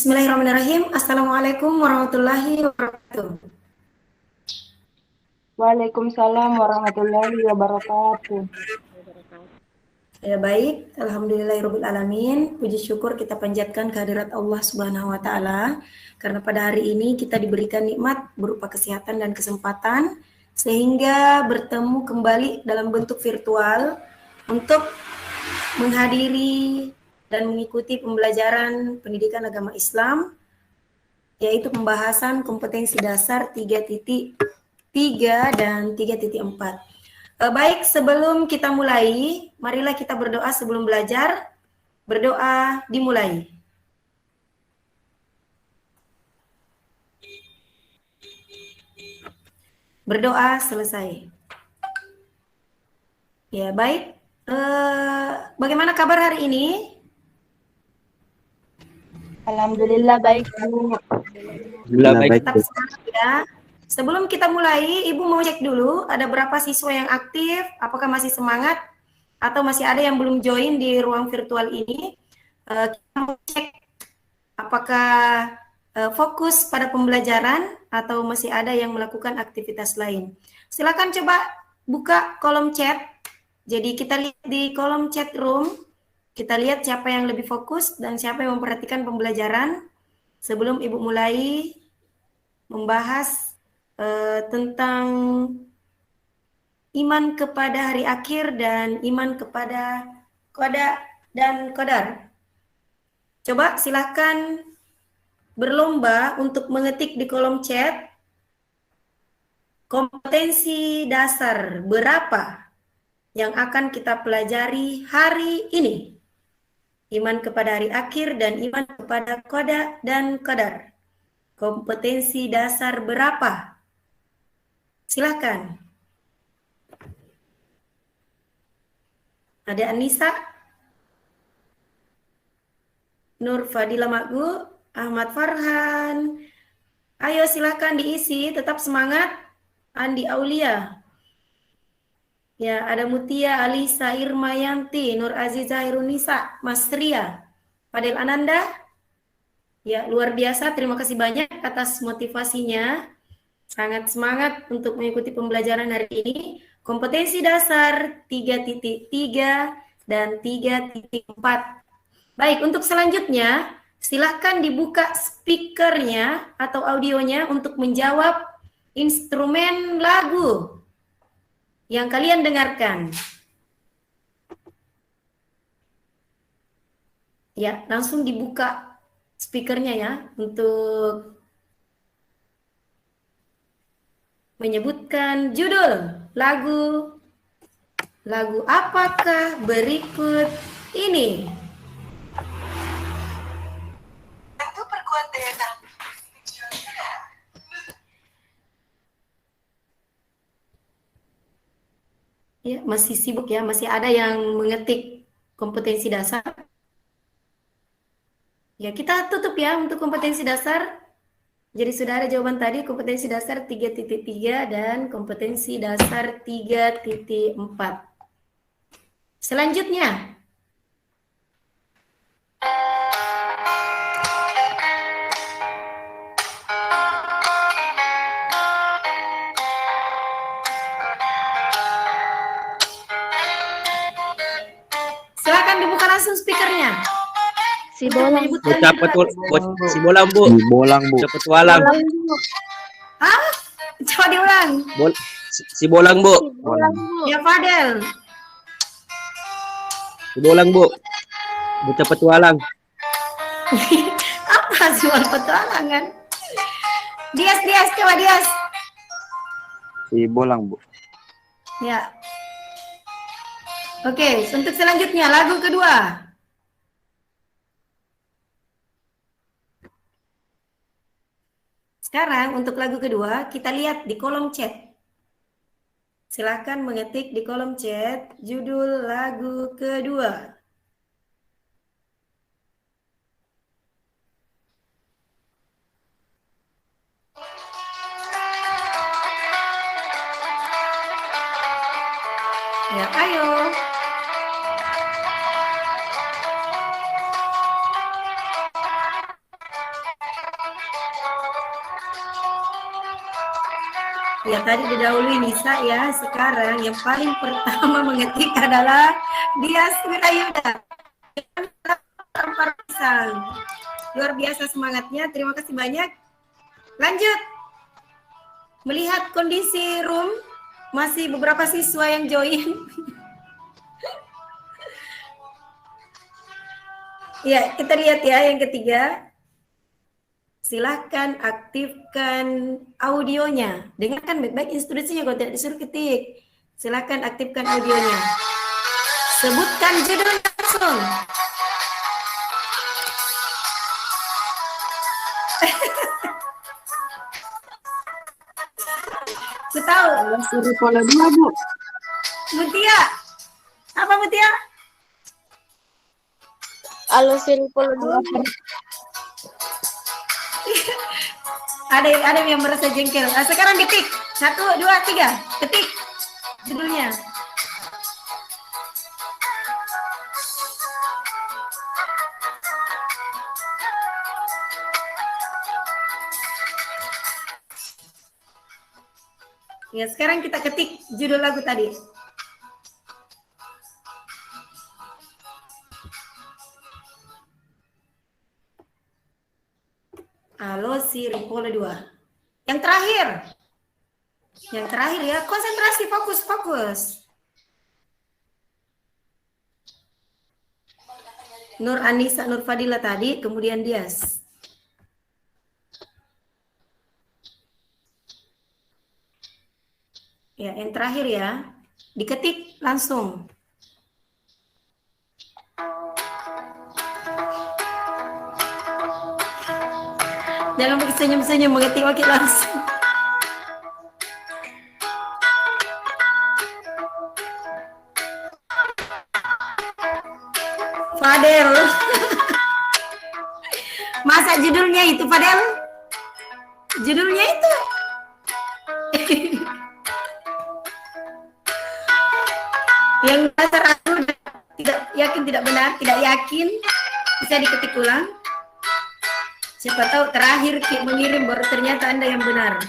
Bismillahirrahmanirrahim. Assalamualaikum warahmatullahi wabarakatuh. Waalaikumsalam warahmatullahi wabarakatuh. Ya baik, alhamdulillahirrahmanirrahim. Puji syukur kita panjatkan kehadirat Allah Subhanahu wa taala karena pada hari ini kita diberikan nikmat berupa kesehatan dan kesempatan sehingga bertemu kembali dalam bentuk virtual untuk menghadiri dan mengikuti pembelajaran pendidikan agama Islam, yaitu pembahasan kompetensi dasar 3.3 dan 3.4. Baik, sebelum kita mulai, marilah kita berdoa sebelum belajar. Berdoa dimulai. Berdoa selesai. Ya, baik. Bagaimana kabar hari ini? Alhamdulillah baik, Bu. Alhamdulillah baik. Tetap semangat ya. Sebelum kita mulai, Ibu mau cek dulu ada berapa siswa yang aktif, apakah masih semangat atau masih ada yang belum join di ruang virtual ini. Kita mau cek apakah fokus pada pembelajaran atau masih ada yang melakukan aktivitas lain. Silakan coba buka kolom chat. Jadi kita lihat di kolom chat room, kita lihat siapa yang lebih fokus dan siapa yang memperhatikan pembelajaran. Sebelum Ibu mulai membahas tentang iman kepada hari akhir dan iman kepada qada dan qadar. Coba silahkan berlomba untuk mengetik di kolom chat kompetensi dasar berapa yang akan kita pelajari hari ini. Iman kepada hari akhir dan iman kepada qada dan qadar. Kompetensi dasar berapa? Silahkan. Ada Anissa, Nur Fadila Makgu, Ahmad Farhan. Ayo silahkan diisi, tetap semangat. Andi Aulia. Ya, ada Mutia, Alisa, Irma Yanti, Nur Aziza, Irunisa, Mas Ria, Fadil Ananda. Ya, luar biasa. Terima kasih banyak atas motivasinya. Sangat semangat untuk mengikuti pembelajaran hari ini. Kompetensi dasar 3.3 dan 3.4. Baik, untuk selanjutnya, silahkan dibuka speakernya atau audionya untuk menjawab instrumen lagu yang kalian dengarkan. Ya, langsung dibuka speakernya ya untuk menyebutkan judul lagu. Lagu apakah berikut ini? Tentu perkuat daya tahan. Ya, masih sibuk ya, masih ada yang mengetik kompetensi dasar. Ya, kita tutup ya untuk kompetensi dasar. Jadi sudah ada jawaban tadi, kompetensi dasar 3.3 dan kompetensi dasar 3.4. Selanjutnya. Silakan dibuka langsung speakernya. Si bolang. Bocah si bolang, Bu. Si bolang, Bu. Bocah petualang. Ah, coba diulang. Si bolang, Bu. Ya, Fadel. Si bolang, Bu. Bocah petualang. Apa soal petualangan? Dias, coba Dias. Si bolang, Bu. Ya. Oke, untuk selanjutnya lagu kedua. Sekarang untuk lagu kedua kita lihat di kolom chat. Silahkan mengetik di kolom chat judul lagu kedua. Ya, ayo. Ya tadi didahului Nisa ya, sekarang yang paling pertama mengetik adalah Dias Wirayuda. Tampar pisang. Luar biasa semangatnya, terima kasih banyak. Lanjut. Melihat kondisi room, masih beberapa siswa yang join. Ya, kita lihat ya yang ketiga. Silahkan aktifkan audionya. Dengarkan baik-baik instruksinya kalau tidak disuruh ketik. Silahkan aktifkan audionya. Sebutkan judul langsung. Aku tahu. Siri Polo 2, Bu. Mutia. Apa Mutia? Halo Siri Polo 2. Ada yang merasa jengkel. Sekarang ketik. 1, 2, 3. Ketik judulnya. Ya, sekarang kita ketik judul lagu tadi. Halo Siri Polo 2. Yang terakhir. Yang terakhir ya, konsentrasi, fokus. Nur Anissa, Nur Fadila tadi, kemudian Dias. Ya, yang terakhir ya, diketik langsung. Jangan pakai senyum-senyum, mengetik-ngetik langsung. Fadel. Masa judulnya itu Fadel? Judulnya itu. Yang merasa ragu, tidak yakin, tidak benar, tidak yakin, bisa diketik ulang. Siapa tahu terakhir mengirim baru ternyata Anda yang benar.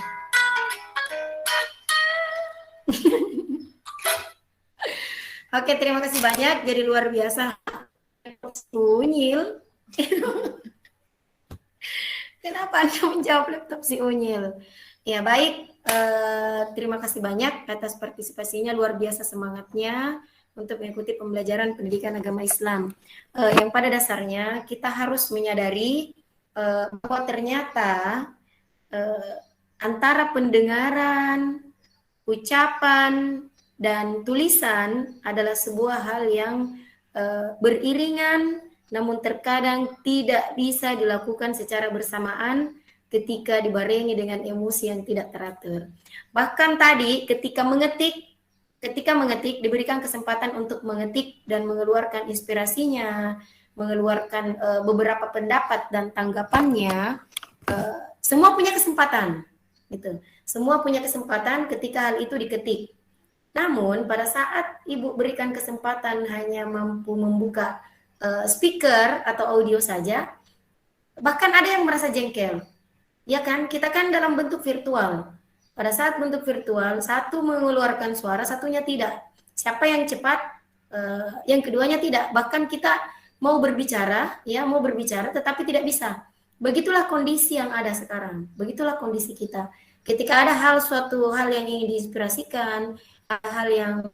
Oke, terima kasih banyak. Jadi luar biasa. Unyil. Kenapa Anda menjawab laptop si Unyil? Ya baik, terima kasih banyak atas partisipasinya, luar biasa semangatnya untuk mengikuti pembelajaran pendidikan agama Islam. Yang pada dasarnya kita harus menyadari bahwa ternyata antara pendengaran, ucapan, dan tulisan adalah sebuah hal yang beriringan, namun terkadang tidak bisa dilakukan secara bersamaan ketika dibarengi dengan emosi yang tidak teratur. Bahkan tadi ketika mengetik diberikan kesempatan untuk mengetik dan mengeluarkan inspirasinya, mengeluarkan beberapa pendapat dan tanggapannya, semua punya kesempatan, gitu. Semua punya kesempatan ketika hal itu diketik. Namun pada saat Ibu berikan kesempatan hanya mampu membuka speaker atau audio saja, bahkan ada yang merasa jengkel. Ya kan, kita kan dalam bentuk virtual. Pada saat bentuk virtual, satu mengeluarkan suara, satunya tidak. Siapa yang cepat, yang keduanya tidak. Bahkan kita mau berbicara, tetapi tidak bisa. Begitulah kondisi yang ada sekarang. Begitulah kondisi kita. Ketika ada suatu hal yang ingin diinspirasikan, hal yang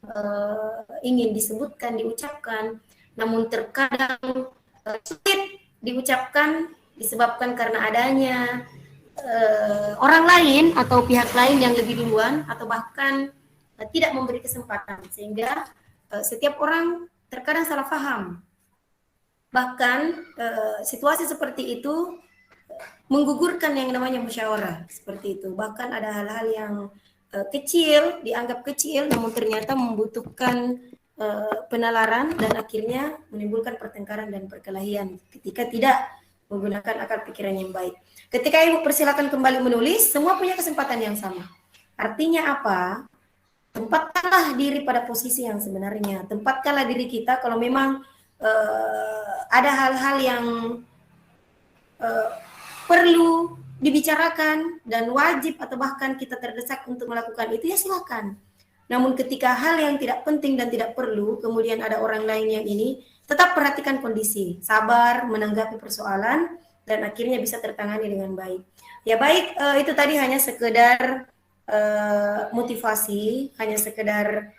ingin disebutkan, diucapkan, namun terkadang sulit diucapkan disebabkan karena adanya orang lain atau pihak lain yang lebih duluan atau bahkan tidak memberi kesempatan, sehingga setiap orang terkadang salah paham. Bahkan situasi seperti itu menggugurkan yang namanya musyawarah seperti itu. Bahkan ada hal-hal yang kecil, dianggap kecil, namun ternyata membutuhkan penalaran dan akhirnya menimbulkan pertengkaran dan perkelahian ketika tidak menggunakan akal pikiran yang baik. Ketika Ibu persilakan kembali menulis, semua punya kesempatan yang sama. Artinya apa? Tempatkanlah diri pada posisi yang sebenarnya. Tempatkanlah diri kita kalau memang ada hal-hal yang perlu dibicarakan dan wajib atau bahkan kita terdesak untuk melakukan itu, ya silakan. Namun ketika hal yang tidak penting dan tidak perlu, kemudian ada orang lain yang ini, tetap perhatikan kondisi, sabar menanggapi persoalan, dan akhirnya bisa tertangani dengan baik. Ya baik, itu tadi hanya sekedar motivasi, hanya sekedar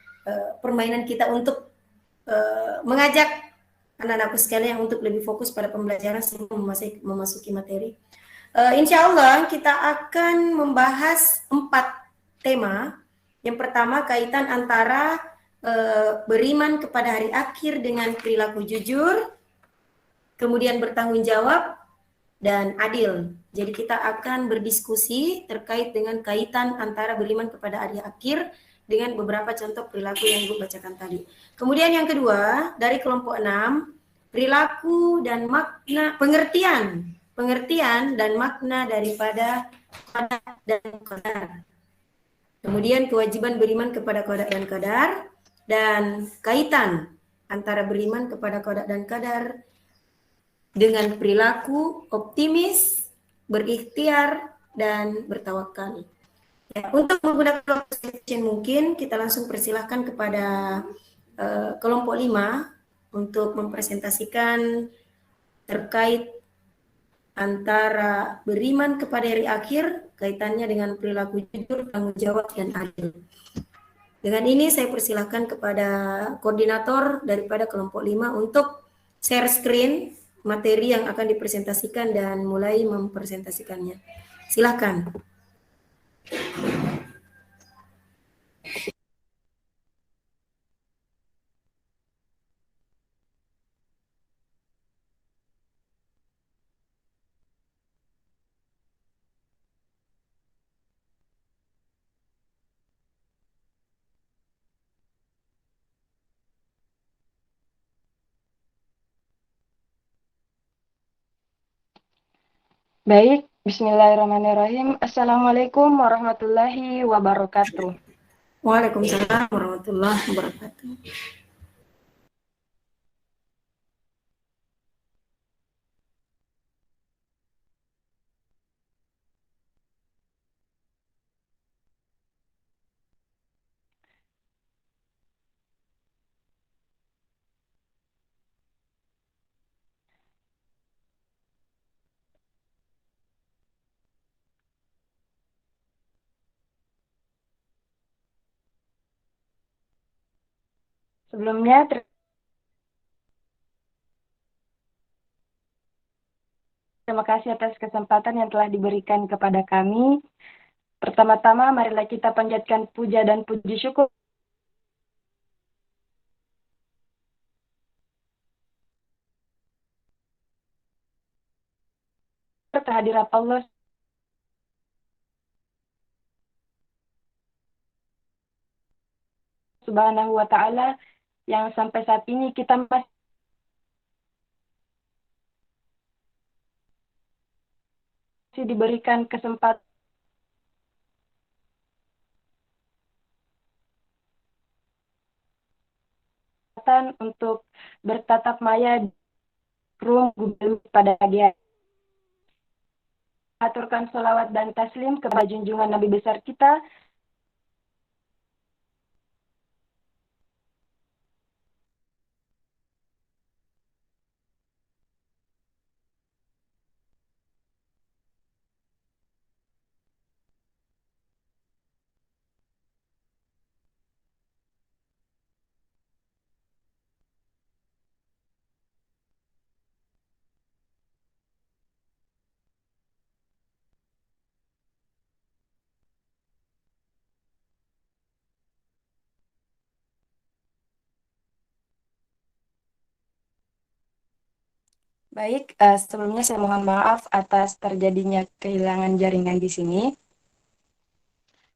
permainan kita untuk mengajak anak-anakku sekalian untuk lebih fokus pada pembelajaran sebelum memasuki materi. Insya Allah kita akan membahas 4 tema. Yang pertama kaitan antara beriman kepada hari akhir dengan perilaku jujur, kemudian bertanggung jawab, dan adil. Jadi kita akan berdiskusi terkait dengan kaitan antara beriman kepada hari akhir dengan beberapa contoh perilaku yang Ibu bacakan tadi. Kemudian yang kedua, dari kelompok 6, perilaku dan makna, pengertian dan makna daripada qada dan qadar. Kemudian kewajiban beriman kepada qada dan qadar, dan kaitan antara beriman kepada qada dan qadar dengan perilaku optimis, berikhtiar, dan bertawakal. Ya, untuk menggunakan waktu mungkin kita langsung persilahkan kepada kelompok 5 untuk mempresentasikan terkait antara beriman kepada hari akhir, kaitannya dengan perilaku jujur, tanggung jawab, dan adil. Dengan ini saya persilahkan kepada koordinator daripada kelompok 5 untuk share screen materi yang akan dipresentasikan dan mulai mempresentasikannya. Silakan. Baik, bismillahirrahmanirrahim. Assalamualaikum warahmatullahi wabarakatuh. Waalaikumsalam warahmatullahi wabarakatuh. Sebelumnya, terima kasih atas kesempatan yang telah diberikan kepada kami. Pertama-tama, marilah kita panjatkan puja dan puji syukur kehadirat Allah Subhanahu wa Ta'ala yang sampai saat ini kita masih diberikan kesempatan untuk bertatap maya di room Google pada pagi hari. Aturkan sholawat dan taslim kepada junjungan Nabi besar kita, Baik, sebelumnya saya mohon maaf atas terjadinya kehilangan jaringan di sini.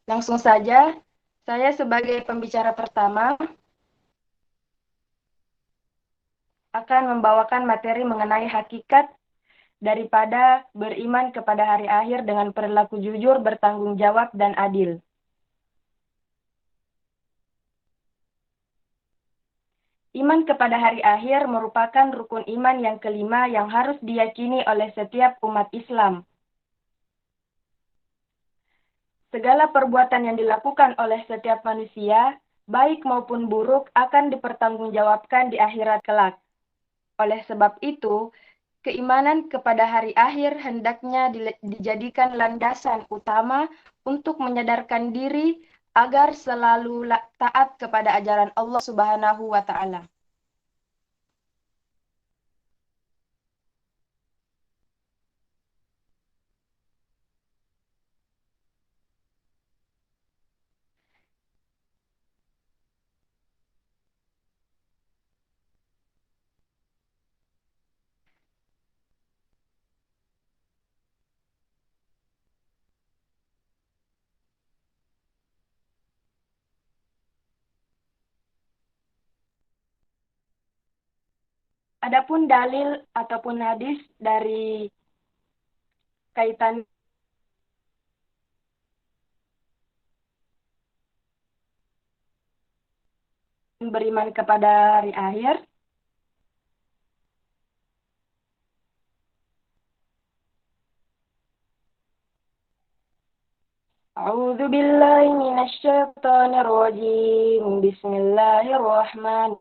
Langsung saja, saya sebagai pembicara pertama akan membawakan materi mengenai hakikat daripada beriman kepada hari akhir dengan perilaku jujur, bertanggung jawab, dan adil. Iman kepada hari akhir merupakan rukun iman yang kelima yang harus diyakini oleh setiap umat Islam. Segala perbuatan yang dilakukan oleh setiap manusia, baik maupun buruk, akan dipertanggungjawabkan di akhirat kelak. Oleh sebab itu, keimanan kepada hari akhir hendaknya dijadikan landasan utama untuk menyadarkan diri agar selalu taat kepada ajaran Allah Subhanahu wa Ta'ala. Adapun dalil ataupun hadis dari kaitan beriman kepada hari akhir, A'udzu billahi minasy syaithanir rajim. Bismillahirrahmanirrahim.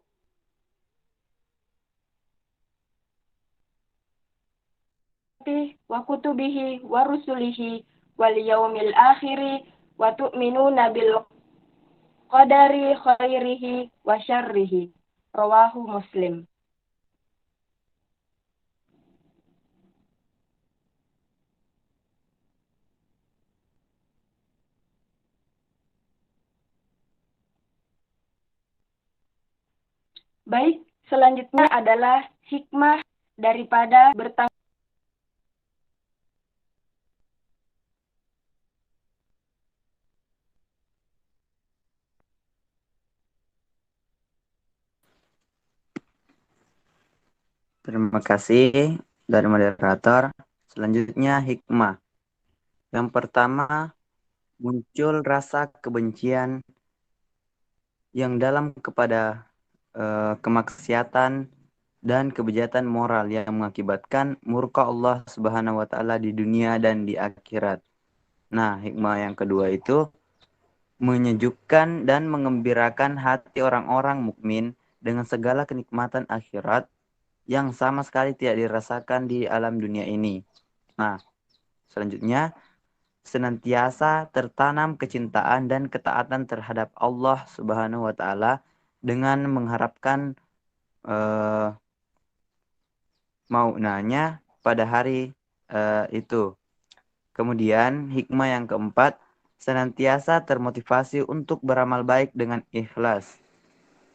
Wa kutubihi wa rusulihi wal yaumil akhiri wa tu'minuna bil qadari khairihi wa syarrihi. Rawahu Muslim. Baik, selanjutnya adalah hikmah daripada bertanggung. Terima kasih dari moderator. Selanjutnya hikmah. Yang pertama, muncul rasa kebencian yang dalam kepada kemaksiatan dan kebejatan moral yang mengakibatkan murka Allah Subhanahu wa taala di dunia dan di akhirat. Nah, hikmah yang kedua itu menyejukkan dan mengembirakan hati orang-orang mukmin dengan segala kenikmatan akhirat yang sama sekali tidak dirasakan di alam dunia ini. Nah, selanjutnya senantiasa tertanam kecintaan dan ketaatan terhadap Allah Subhanahu wa taala dengan mengharapkan maunanya pada hari itu. Kemudian hikmah yang keempat, senantiasa termotivasi untuk beramal baik dengan ikhlas.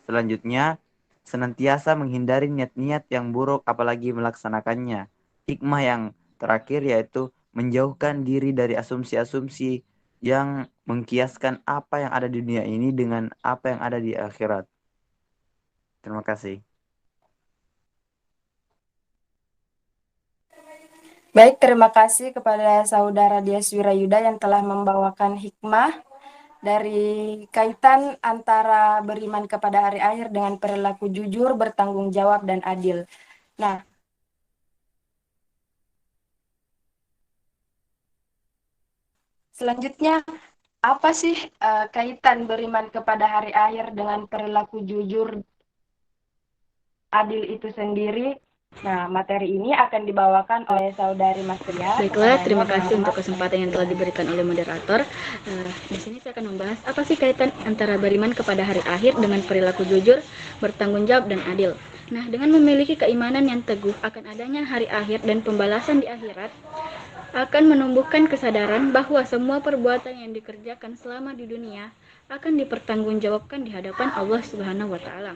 Selanjutnya, senantiasa menghindari niat-niat yang buruk apalagi melaksanakannya. Hikmah yang terakhir yaitu menjauhkan diri dari asumsi-asumsi yang mengkiaskan apa yang ada di dunia ini dengan apa yang ada di akhirat. Terima kasih. Baik, terima kasih kepada Saudara Dias Wirayuda yang telah membawakan hikmah dari kaitan antara beriman kepada hari akhir dengan perilaku jujur, bertanggung jawab, dan adil. Nah, selanjutnya, apa sih kaitan beriman kepada hari akhir dengan perilaku jujur, adil itu sendiri? Nah, materi ini akan dibawakan oleh Saudari Mas Ria. Baiklah, terima kasih untuk kesempatan yang telah diberikan oleh moderator. Di sini saya akan membahas apa sih kaitan antara beriman kepada hari akhir dengan perilaku jujur, bertanggung jawab, dan adil. Nah, dengan memiliki keimanan yang teguh akan adanya hari akhir dan pembalasan di akhirat, akan menumbuhkan kesadaran bahwa semua perbuatan yang dikerjakan selama di dunia akan dipertanggungjawabkan di hadapan Allah Subhanahu wa Ta'ala.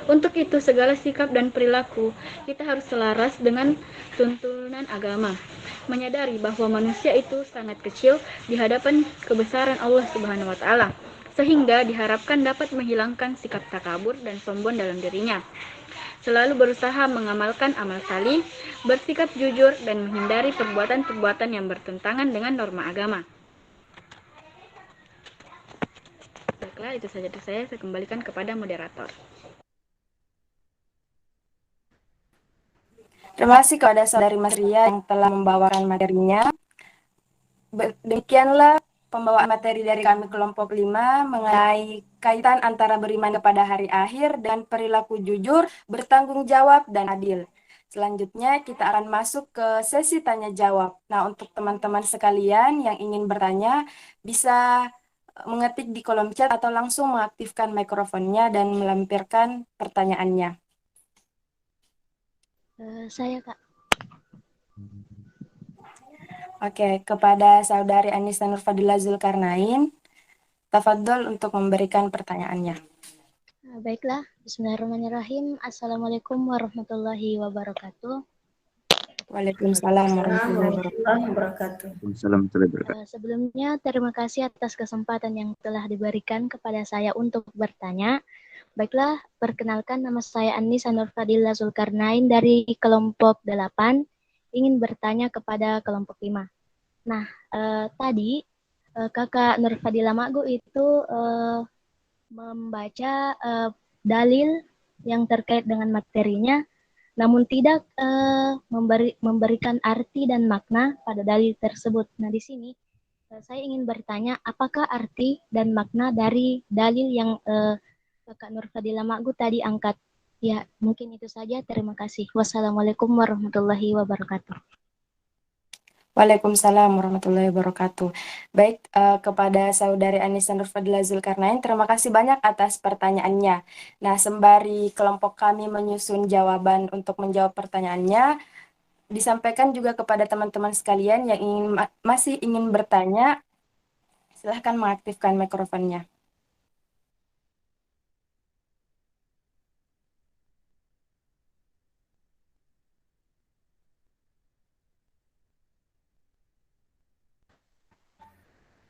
Untuk itu, segala sikap dan perilaku kita harus selaras dengan tuntunan agama, menyadari bahwa manusia itu sangat kecil di hadapan kebesaran Allah Subhanahu wa Ta'ala, sehingga diharapkan dapat menghilangkan sikap takabur dan sombong dalam dirinya. Selalu berusaha mengamalkan amal salih, bersikap jujur, dan menghindari perbuatan-perbuatan yang bertentangan dengan norma agama. Baiklah, itu saja dari saya kembalikan kepada moderator. Terima kasih kepada Saudari Mas Ria yang telah membawakan materinya. Demikianlah pembawaan materi dari kami kelompok 5 mengenai kaitan antara beriman kepada hari akhir dan perilaku jujur, bertanggung jawab, dan adil. Selanjutnya kita akan masuk ke sesi tanya jawab. Nah, untuk teman-teman sekalian yang ingin bertanya, bisa mengetik di kolom chat atau langsung mengaktifkan mikrofonnya dan melampirkan pertanyaannya. Saya, Kak. Oke, kepada Saudari Anissa Nurfadila Zulkarnain, tafadhol untuk memberikan pertanyaannya. Baiklah, Bismillahirrahmanirrahim. Assalamualaikum warahmatullahi wabarakatuh. Waalaikumsalam warahmatullahi wabarakatuh. Warahmatullahi wabarakatuh. Sebelumnya, terima kasih atas kesempatan yang telah diberikan kepada saya untuk bertanya. Baiklah, perkenalkan nama saya Anissa Nurfadila Zulkarnain dari kelompok 8, ingin bertanya kepada kelompok 5. Nah, tadi Kakak Nurfadila Magu itu membaca dalil yang terkait dengan materinya, namun tidak memberikan arti dan makna pada dalil tersebut. Nah, di sini saya ingin bertanya, apakah arti dan makna dari dalil yang Kakak Nurfadila Magu tadi angkat? Ya, mungkin itu saja. Terima kasih. Wassalamualaikum warahmatullahi wabarakatuh. Waalaikumsalam warahmatullahi wabarakatuh. Baik, kepada Saudari Anissa Nurfadila Zulkarnain, terima kasih banyak atas pertanyaannya. Nah, sembari kelompok kami menyusun jawaban untuk menjawab pertanyaannya, disampaikan juga kepada teman-teman sekalian yang masih ingin bertanya, silahkan mengaktifkan mikrofonnya.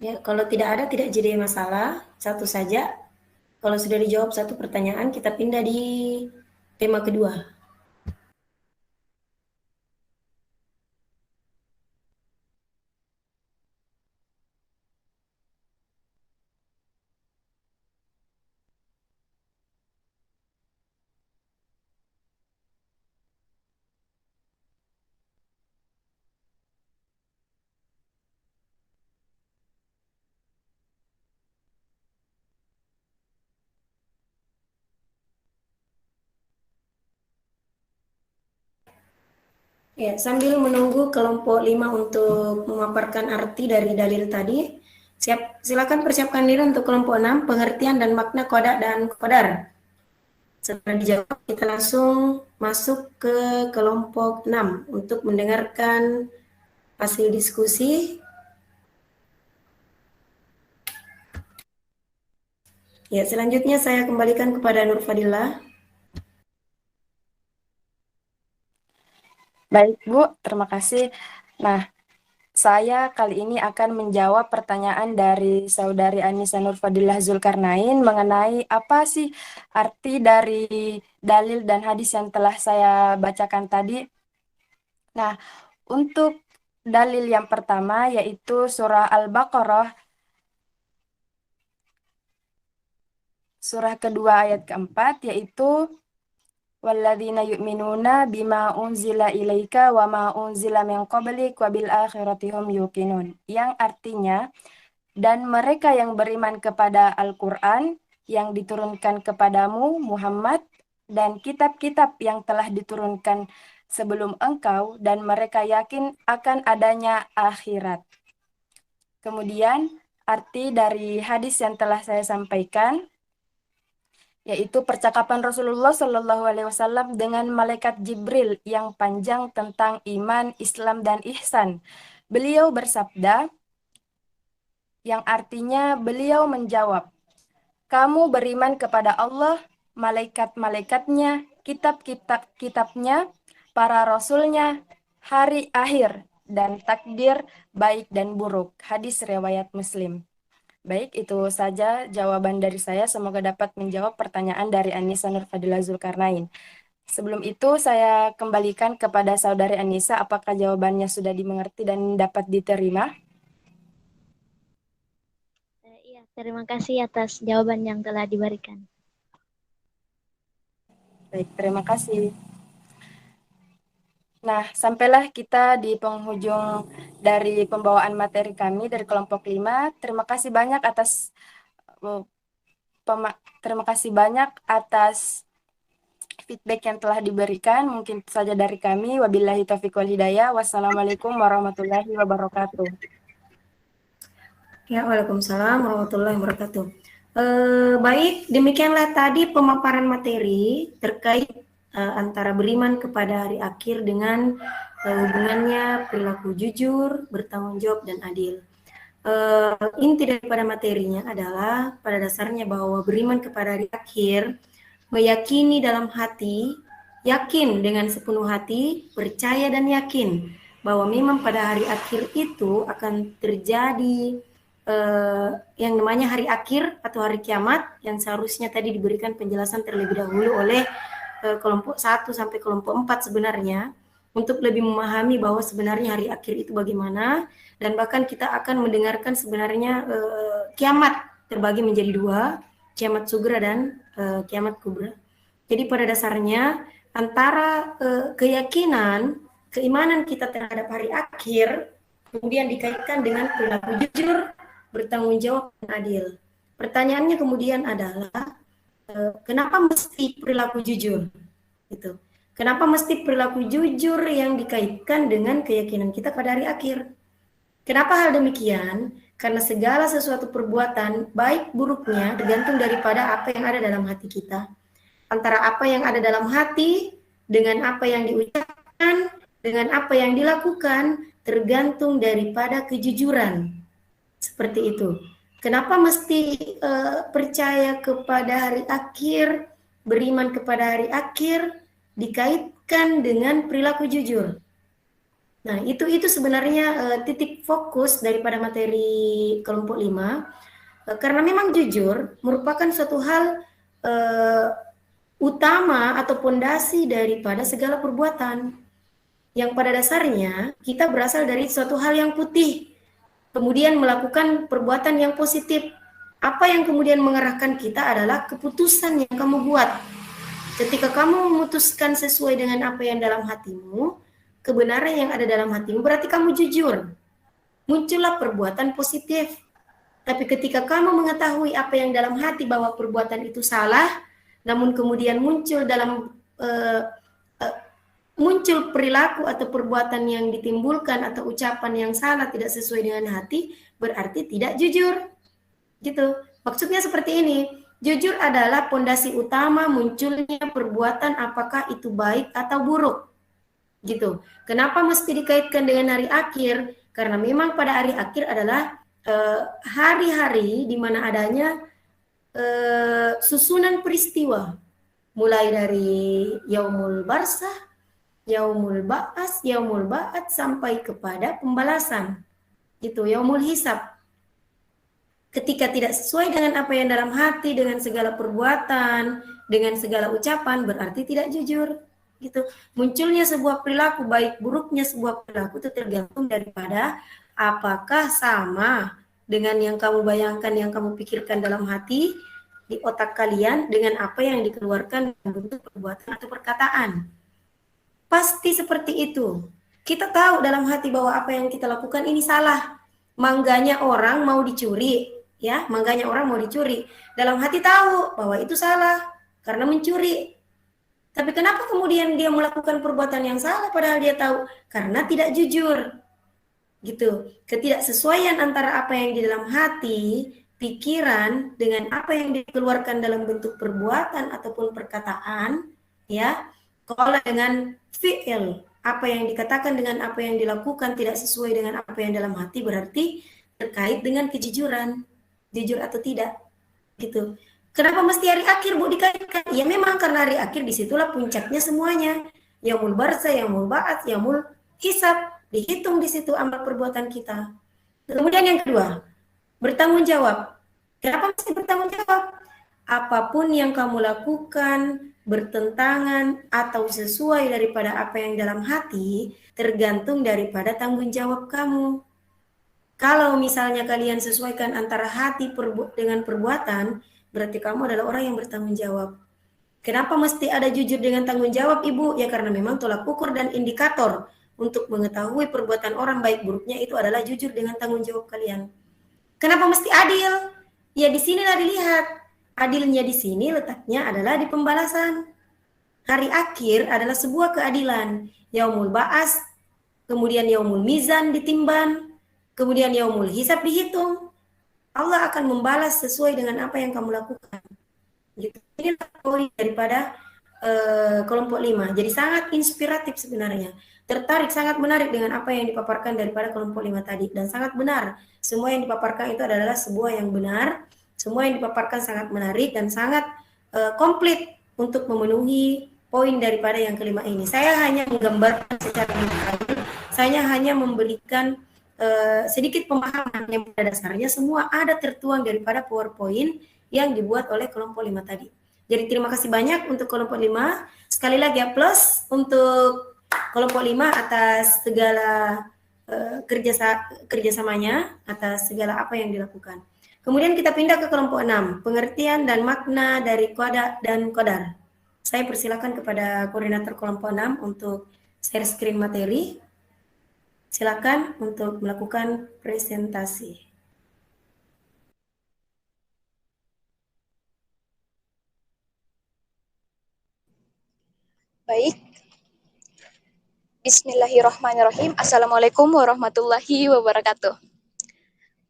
Ya, kalau tidak ada tidak jadi masalah, satu saja. Kalau sudah dijawab satu pertanyaan, kita pindah di tema kedua. Ya, sambil menunggu kelompok 5 untuk memaparkan arti dari dalil tadi, silakan persiapkan diri untuk kelompok 6, pengertian dan makna kodak dan kodar. Setelah dijawab, kita langsung masuk ke kelompok 6 untuk mendengarkan hasil diskusi. Ya, selanjutnya saya kembalikan kepada Nurfadila. Baik, Bu, terima kasih. Nah, saya kali ini akan menjawab pertanyaan dari Saudari Anissa Nurfadilah Zulkarnain mengenai apa sih arti dari dalil dan hadis yang telah saya bacakan tadi. Nah, untuk dalil yang pertama yaitu surah Al-Baqarah, surah kedua ayat keempat, yaitu walladzina yu'minuna bima unzila ilaika wa ma unzila min qablik wa bil akhirati hum yuqinun, yang artinya, dan mereka yang beriman kepada Al-Quran yang diturunkan kepadamu Muhammad dan kitab-kitab yang telah diturunkan sebelum engkau, dan mereka yakin akan adanya akhirat. Kemudian arti dari hadis yang telah saya sampaikan yaitu percakapan Rasulullah Shallallahu Alaihi Wasallam dengan malaikat Jibril yang panjang tentang iman, Islam, dan ihsan. Beliau bersabda, yang artinya beliau menjawab, kamu beriman kepada Allah, malaikat-malaikatnya, kitab-kitabnya, para rasulnya, hari akhir, dan takdir baik dan buruk. Hadis riwayat Muslim. Baik, itu saja jawaban dari saya. Semoga dapat menjawab pertanyaan dari Anissa Nurfadila Zulkarnain. Sebelum itu, saya kembalikan kepada Saudari Anissa, apakah jawabannya sudah dimengerti dan dapat diterima? Iya, terima kasih atas jawaban yang telah diberikan. Baik, terima kasih. Nah, sampailah kita di penghujung dari pembawaan materi kami dari kelompok 5. Terima kasih banyak atas terima kasih banyak atas feedback yang telah diberikan. Mungkin itu saja dari kami. Wabillahi taufiq wal hidayah. Wassalamualaikum warahmatullahi wabarakatuh. Ya, waalaikumsalam warahmatullahi wabarakatuh. Baik, demikianlah tadi pemaparan materi terkait antara beriman kepada hari akhir dengan hubungannya perilaku jujur, bertanggung jawab, dan adil. Inti daripada materinya adalah pada dasarnya bahwa beriman kepada hari akhir, meyakini dalam hati, yakin dengan sepenuh hati, percaya dan yakin bahwa memang pada hari akhir itu akan terjadi yang namanya hari akhir atau hari kiamat, yang seharusnya tadi diberikan penjelasan terlebih dahulu oleh kelompok 1 sampai kelompok 4 sebenarnya, untuk lebih memahami bahwa sebenarnya hari akhir itu bagaimana, dan bahkan kita akan mendengarkan sebenarnya kiamat terbagi menjadi 2, kiamat sugra dan kiamat kubra. Jadi pada dasarnya antara keyakinan, keimanan kita terhadap hari akhir kemudian dikaitkan dengan perilaku jujur, bertanggung jawab, dan adil. Pertanyaannya kemudian adalah kenapa mesti perilaku jujur? Gitu. Kenapa mesti perilaku jujur yang dikaitkan dengan keyakinan kita pada hari akhir? Kenapa hal demikian? Karena segala sesuatu perbuatan, baik buruknya, tergantung daripada apa yang ada dalam hati kita. Antara apa yang ada dalam hati, dengan apa yang diucapkan, dengan apa yang dilakukan, tergantung daripada kejujuran. Seperti itu. Kenapa mesti percaya kepada hari akhir, beriman kepada hari akhir, dikaitkan dengan perilaku jujur? Nah, itu sebenarnya titik fokus daripada materi kelompok 5, karena memang jujur merupakan suatu hal utama atau pondasi daripada segala perbuatan, yang pada dasarnya kita berasal dari suatu hal yang putih, kemudian melakukan perbuatan yang positif. Apa yang kemudian mengarahkan kita adalah keputusan yang kamu buat. Ketika kamu memutuskan sesuai dengan apa yang dalam hatimu, kebenaran yang ada dalam hatimu, berarti kamu jujur. Muncullah perbuatan positif. Tapi ketika kamu mengetahui apa yang dalam hati bahwa perbuatan itu salah, namun kemudian muncul muncul perilaku atau perbuatan yang ditimbulkan atau ucapan yang salah, tidak sesuai dengan hati, berarti tidak jujur. Gitu. Maksudnya seperti ini. Jujur adalah pondasi utama munculnya perbuatan, apakah itu baik atau buruk. Gitu. Kenapa mesti dikaitkan dengan hari akhir? Karena memang pada hari akhir adalah hari-hari di mana adanya susunan peristiwa, mulai dari yaumul barsah, yaumul ba'as, yaumul ba'at, sampai kepada pembalasan. Gitu, yaumul hisab. Ketika tidak sesuai dengan apa yang dalam hati, dengan segala perbuatan, dengan segala ucapan, berarti tidak jujur. Gitu. Munculnya sebuah perilaku, baik buruknya sebuah perilaku itu tergantung daripada apakah sama dengan yang kamu bayangkan, yang kamu pikirkan dalam hati, di otak kalian, dengan apa yang dikeluarkan dalam bentuk perbuatan atau perkataan. Pasti seperti itu. Kita tahu dalam hati bahwa apa yang kita lakukan ini salah. Mangganya orang mau dicuri, ya, mangganya orang mau dicuri. Dalam hati tahu bahwa itu salah karena mencuri. Tapi kenapa kemudian dia melakukan perbuatan yang salah padahal dia tahu? Karena tidak jujur. Gitu. Ketidaksesuaian antara apa yang di dalam hati, pikiran, dengan apa yang dikeluarkan dalam bentuk perbuatan ataupun perkataan, ya. Kalau dengan fi'il, apa yang dikatakan dengan apa yang dilakukan tidak sesuai dengan apa yang dalam hati, berarti terkait dengan kejujuran, jujur atau tidak, gitu. Kenapa mesti hari akhir, Bu, dikaitkan? Ya memang karena hari akhir disitulah puncaknya semuanya. Yaumul barsa, yaumul ba'at, yaumul hisab, dihitung di situ amal perbuatan kita. Kemudian yang kedua, bertanggung jawab. Kenapa mesti bertanggung jawab? Apapun yang kamu lakukan bertentangan atau sesuai daripada apa yang dalam hati, tergantung daripada tanggung jawab kamu. Kalau misalnya kalian sesuaikan antara hati dengan perbuatan, berarti kamu adalah orang yang bertanggung jawab. Kenapa mesti ada jujur dengan tanggung jawab, Ibu? Ya karena memang tolak ukur dan indikator untuk mengetahui perbuatan orang baik buruknya itu adalah jujur dengan tanggung jawab kalian. Kenapa mesti adil? Ya di sinilah dilihat. Adilnya di sini letaknya adalah di pembalasan. Hari akhir adalah sebuah keadilan. Yaumul ba'as, kemudian yaumul mizan ditimbang, kemudian yaumul hisab dihitung. Allah akan membalas sesuai dengan apa yang kamu lakukan. Gitu. Ini poin daripada kelompok 5. Jadi sangat inspiratif sebenarnya. Tertarik, sangat menarik dengan apa yang dipaparkan daripada kelompok 5 tadi. Dan sangat benar. Semua yang dipaparkan itu adalah sebuah yang benar. Semua yang dipaparkan sangat menarik dan sangat komplit untuk memenuhi poin daripada yang kelima ini. Saya hanya menggambarkan secara detail. Saya hanya memberikan sedikit pemahaman yang pada dasarnya semua ada tertuang daripada PowerPoint yang dibuat oleh kelompok 5 tadi. Jadi terima kasih banyak untuk kelompok 5. Sekali lagi ya plus untuk kelompok 5 atas segala kerjasamanya, atas segala apa yang dilakukan. Kemudian kita pindah ke kelompok 6, pengertian dan makna dari qada dan qadar. Saya persilakan kepada koordinator kelompok 6 untuk share screen materi. Silakan untuk melakukan presentasi. Baik. Bismillahirrahmanirrahim. Assalamualaikum warahmatullahi wabarakatuh.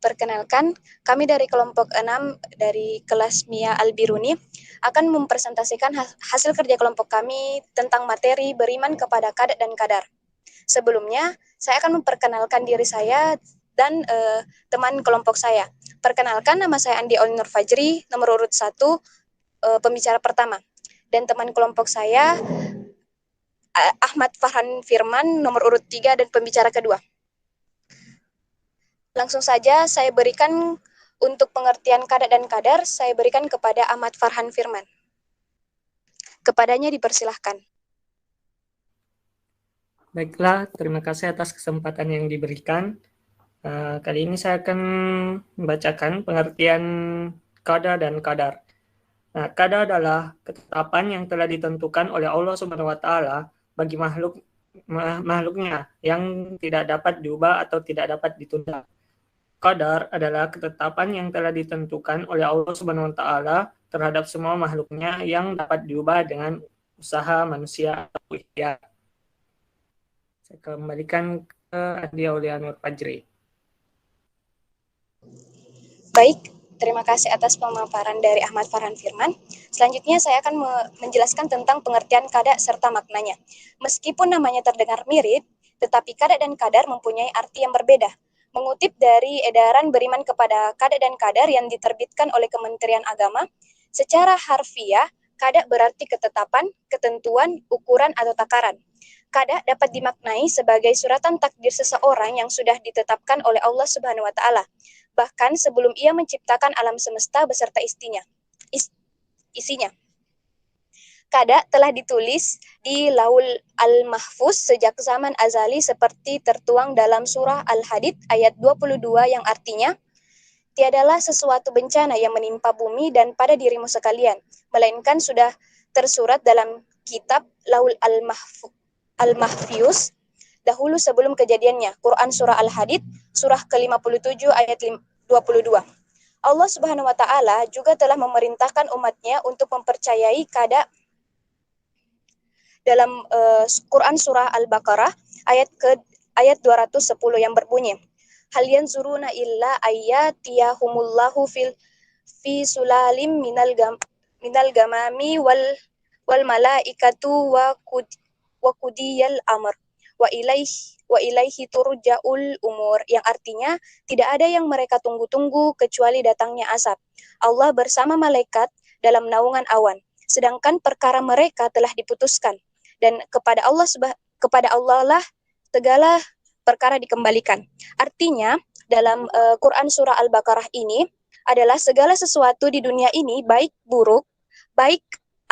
Perkenalkan, kami dari kelompok 6 dari kelas Mia Albiruni akan mempresentasikan hasil kerja kelompok kami tentang materi beriman kepada qada dan qadar. Sebelumnya, saya akan memperkenalkan diri saya dan teman kelompok saya. Perkenalkan, nama saya Andi Olinur Fajri, nomor urut 1, pembicara pertama. Dan teman kelompok saya Ahmad Farhan Firman, nomor urut 3 dan pembicara kedua. Langsung saja saya berikan untuk pengertian qada dan qadar, saya berikan kepada Ahmad Farhan Firman. Kepadanya dipersilahkan. Baiklah, terima kasih atas kesempatan yang diberikan. Kali ini saya akan membacakan pengertian qada dan qadar. Nah, qada adalah ketetapan yang telah ditentukan oleh Allah Subhanahu wa taala bagi makhluknya yang tidak dapat diubah atau tidak dapat ditunda. Qadar adalah ketetapan yang telah ditentukan oleh Allah Subhanahu wa taala terhadap semua makhluknya yang dapat diubah dengan usaha manusia atau ikhtiar. Saya kembalikan ke Andi Aulianur Fajri. Baik, terima kasih atas pemaparan dari Ahmad Farhan Firman. Selanjutnya saya akan menjelaskan tentang pengertian qada serta maknanya. Meskipun namanya terdengar mirip, tetapi qada dan qadar mempunyai arti yang berbeda. Mengutip dari edaran beriman kepada qada dan qadar yang diterbitkan oleh Kementerian Agama, secara harfiah, qada berarti ketetapan, ketentuan, ukuran, atau takaran. Qada dapat dimaknai sebagai suratan takdir seseorang yang sudah ditetapkan oleh Allah Subhanahu wa taala, bahkan sebelum ia menciptakan alam semesta beserta isinya. Qada telah ditulis di Laul Al-Mahfuz sejak zaman azali seperti tertuang dalam surah Al-Hadid ayat 22 yang artinya, tiadalah sesuatu bencana yang menimpa bumi dan pada dirimu sekalian, melainkan sudah tersurat dalam kitab Laul Al-Mahfuz dahulu sebelum kejadiannya. Quran Surah Al-Hadid, surah ke-57 ayat 22. Allah Subhanahu wa taala juga telah memerintahkan umatnya untuk mempercayai qada dalam Quran Surah Al-Baqarah ayat 210 yang berbunyi, hal yanzuruna illa ayyatiyahumullahu fi sulalim minal gamami wal malaikatu wa qudiyal amr wa ilaihi turja'ul umur, yang artinya tidak ada yang mereka tunggu-tunggu kecuali datangnya azab Allah bersama malaikat dalam naungan awan, sedangkan perkara mereka telah diputuskan, dan kepada Allah lah segala perkara dikembalikan. Artinya dalam Quran Surah Al-Baqarah ini adalah segala sesuatu di dunia ini, baik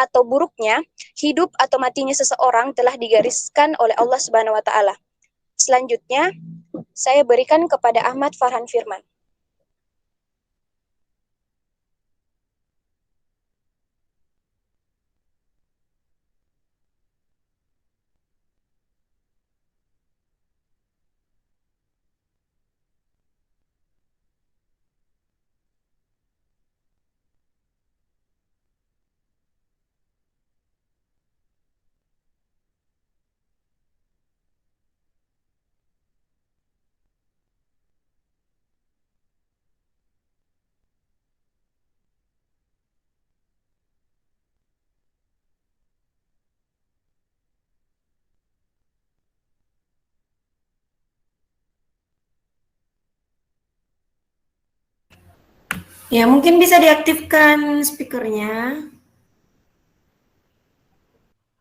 atau buruknya, hidup atau matinya seseorang telah digariskan oleh Allah Subhanahu wa taala. Selanjutnya, saya berikan kepada Ahmad Farhan Firman. Ya, mungkin bisa diaktifkan speakernya.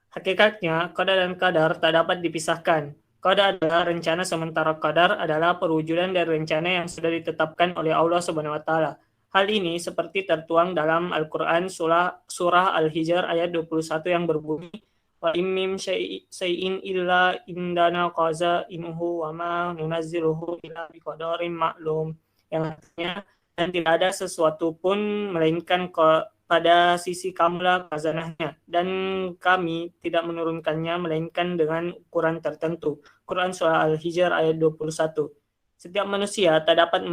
Hakikatnya, qada dan qadar tak dapat dipisahkan. Qada adalah rencana, sementara qadar adalah perwujudan dari rencana yang sudah ditetapkan oleh Allah Subhanahu wa taala. Hal ini seperti tertuang dalam Al-Qur'an surah Al-Hijr ayat 21 yang berbunyi wa immim syai'in illa indana qaza inuhu wa ma nunazziluhu illa biqadarin maklum, yang artinya dan tidak ada sesuatu pun melainkan pada sisi kamulah khazanahnya, dan kami tidak menurunkannya melainkan dengan ukuran tertentu. Quran Surah Al-Hijr ayat 21. Setiap manusia tak dapat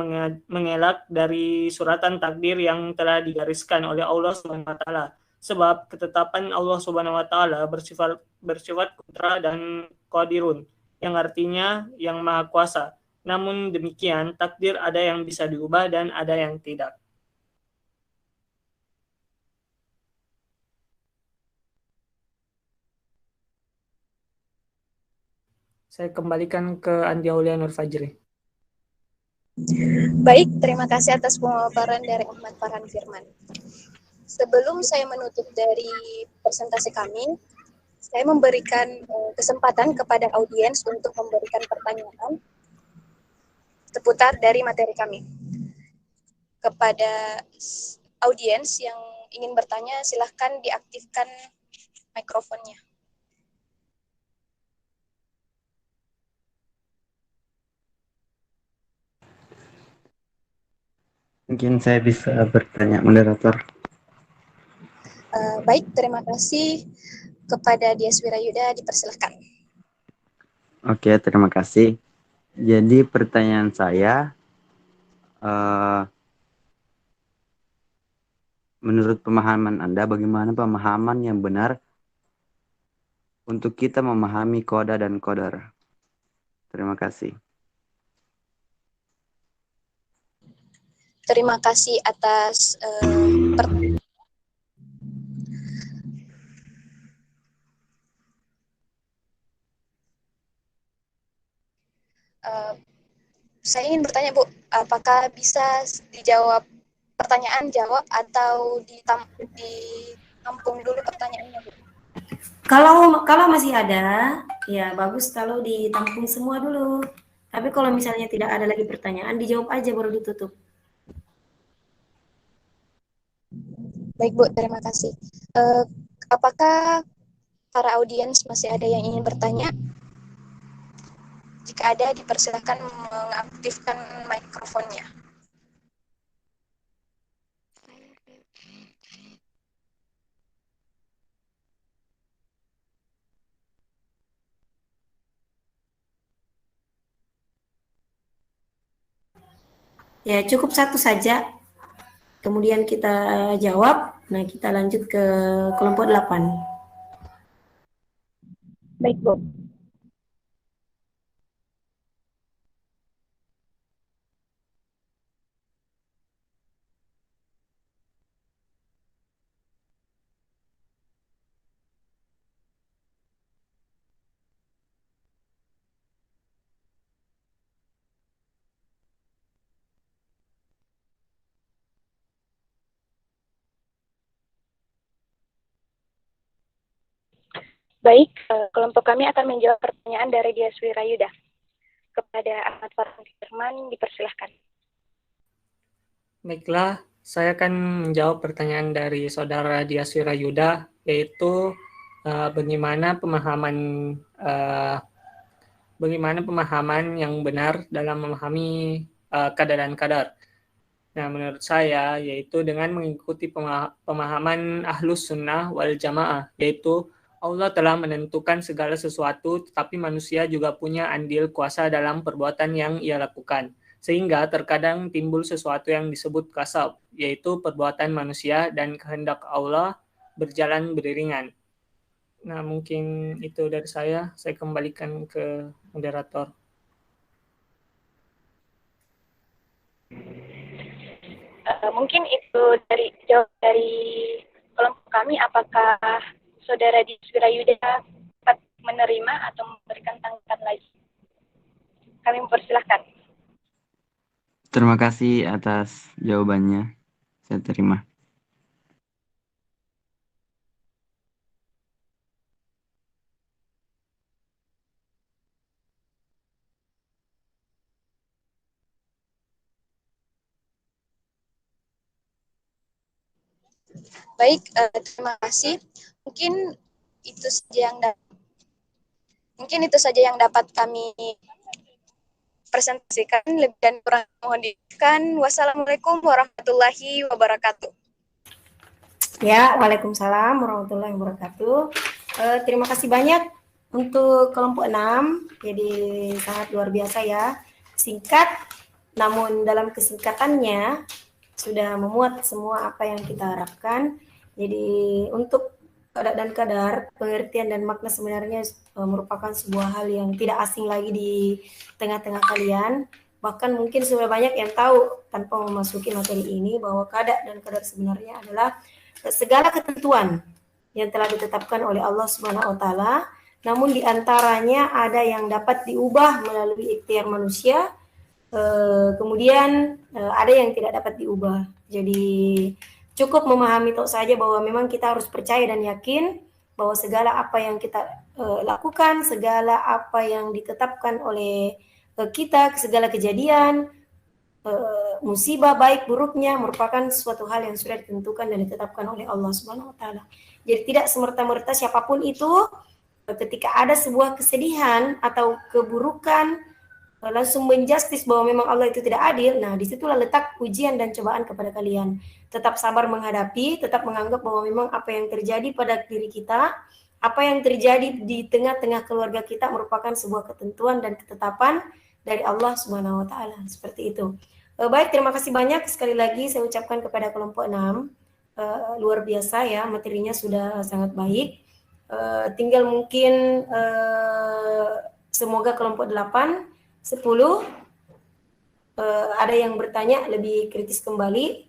mengelak dari suratan takdir yang telah digariskan oleh Allah Subhanahu wa taala. Sebab ketetapan Allah Subhanahu wa taala bersifat kudra dan qadirun, yang artinya yang maha kuasa. Namun demikian, takdir ada yang bisa diubah dan ada yang tidak. Saya kembalikan ke Andi Aulia Nur Fajri. Baik, terima kasih atas pemaparan dari Ahmad Farhan Firman. Sebelum saya menutup dari presentasi kami, saya memberikan kesempatan kepada audiens untuk memberikan pertanyaan seputar dari materi kami. Kepada audiens yang ingin bertanya, silahkan diaktifkan mikrofonnya. Mungkin saya bisa bertanya, moderator. Baik, terima kasih. Kepada Dias Wirayuda, dipersilahkan. Oke, terima kasih. Jadi pertanyaan saya, menurut pemahaman Anda, bagaimana pemahaman yang benar untuk kita memahami qada dan qadar? Terima kasih. Terima kasih atas saya ingin bertanya, Bu, apakah bisa dijawab pertanyaan jawab atau ditampung dulu pertanyaannya, Bu? Kalau masih ada, ya bagus kalau ditampung semua dulu. Tapi kalau misalnya tidak ada lagi pertanyaan, dijawab aja baru ditutup. Baik, Bu, terima kasih. Apakah para audiens masih ada yang ingin bertanya? Jika ada, dipersilakan mengaktifkan mikrofonnya. Ya, cukup satu saja. Kemudian kita jawab. Nah, kita lanjut ke kelompok 8. Baik, Bu. Baik, kelompok kami akan menjawab pertanyaan dari Dias Wirayuda. Kepada Ahmad Farhan Firman, dipersilahkan. Baiklah, saya akan menjawab pertanyaan dari saudara Dias Wirayuda, yaitu bagaimana pemahaman yang benar dalam memahami qada dan qadar. Nah, menurut saya yaitu dengan mengikuti pemahaman Ahlus Sunnah wal Jamaah, yaitu Allah telah menentukan segala sesuatu, tetapi manusia juga punya andil kuasa dalam perbuatan yang ia lakukan. Sehingga terkadang timbul sesuatu yang disebut kasab, yaitu perbuatan manusia dan kehendak Allah berjalan beriringan. Nah, mungkin itu dari saya kembalikan ke moderator. Mungkin itu jawab dari kelompok kami. Apakah Saudara Dias Wirayuda dapat menerima atau memberikan tanggapan lagi? Kami mempersilahkan. Terima kasih atas jawabannya. Saya terima. Baik, terima kasih. Mungkin itu saja yang dapat kami presentasikan. Lebih dan kurang mohon dimaafkan. Wassalamualaikum warahmatullahi wabarakatuh. Ya, Waalaikumsalam warahmatullahi wabarakatuh. Terima kasih banyak untuk kelompok 6. Jadi sangat luar biasa ya. Singkat, namun dalam kesingkatannya sudah memuat semua apa yang kita harapkan. Jadi untuk kadar dan kadar, pengertian dan makna sebenarnya merupakan sebuah hal yang tidak asing lagi di tengah-tengah kalian. Bahkan mungkin sudah banyak yang tahu tanpa memasuki materi ini bahwa kadar dan kadar sebenarnya adalah segala ketentuan yang telah ditetapkan oleh Allah Subhanahu wa taala, namun di antaranya ada yang dapat diubah melalui ikhtiar manusia, kemudian ada yang tidak dapat diubah. Jadi cukup memahami itu saja bahwa memang kita harus percaya dan yakin bahwa segala apa yang kita lakukan, segala apa yang ditetapkan oleh kita, segala kejadian, musibah baik buruknya merupakan suatu hal yang sudah ditentukan dan ditetapkan oleh Allah Subhanahu wa taala. Jadi tidak semerta-merta siapapun itu ketika ada sebuah kesedihan atau keburukan langsung menjustis bahwa memang Allah itu tidak adil. Nah, disitulah letak ujian dan cobaan kepada kalian. Tetap sabar menghadapi, tetap menganggap bahwa memang apa yang terjadi pada diri kita, apa yang terjadi di tengah-tengah keluarga kita merupakan sebuah ketentuan dan ketetapan dari Allah Subhanahu wa taala. Seperti itu. Baik, terima kasih banyak sekali lagi saya ucapkan kepada kelompok 6. Luar biasa ya, materinya sudah sangat baik. Tinggal mungkin semoga kelompok 8, 10 ada yang bertanya lebih kritis kembali.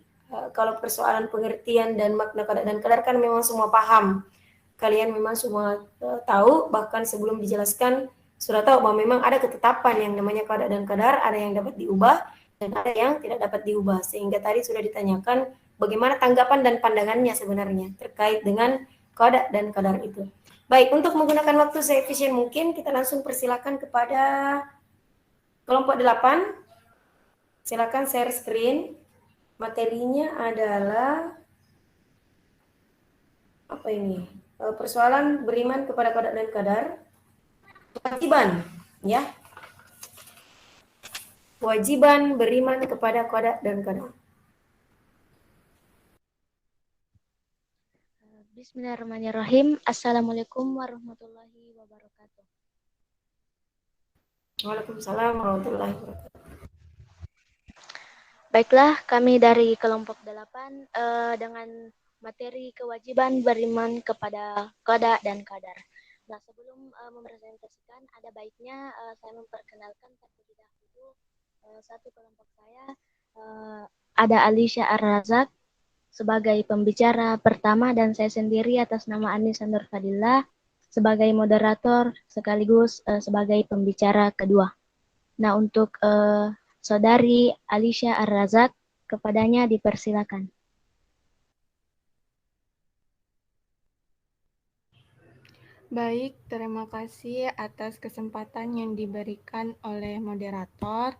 Kalau persoalan pengertian dan makna kadar dan kadar kan memang semua paham. Kalian memang semua tahu, bahkan sebelum dijelaskan sudah tahu bahwa memang ada ketetapan yang namanya kadar dan kadar, ada yang dapat diubah dan ada yang tidak dapat diubah. Sehingga tadi sudah ditanyakan bagaimana tanggapan dan pandangannya sebenarnya terkait dengan kadar dan kadar itu. Baik, untuk menggunakan waktu seefisien mungkin, kita langsung persilakan kepada kelompok 8, silakan share screen. Materinya adalah apa ini? Persoalan beriman kepada qada dan qadar. Kewajiban, ya. Kewajiban beriman kepada qada dan qadar. Bismillahirrahmanirrahim. Assalamualaikum warahmatullahi wabarakatuh. Waalaikumsalam warahmatullahi wabarakatuh. Baiklah, kami dari kelompok 8 dengan materi kewajiban beriman kepada qada dan qadar. Nah, sebelum mempresentasikan, ada baiknya saya memperkenalkan terlebih dahulu satu kelompok saya, ada Alisha Ar-Razak sebagai pembicara pertama dan saya sendiri atas nama Anissa Nur Fadillah sebagai moderator sekaligus sebagai pembicara kedua. Nah, untuk Saudari Alisha Ar-Razak, kepadanya dipersilakan. Baik, terima kasih atas kesempatan yang diberikan oleh moderator.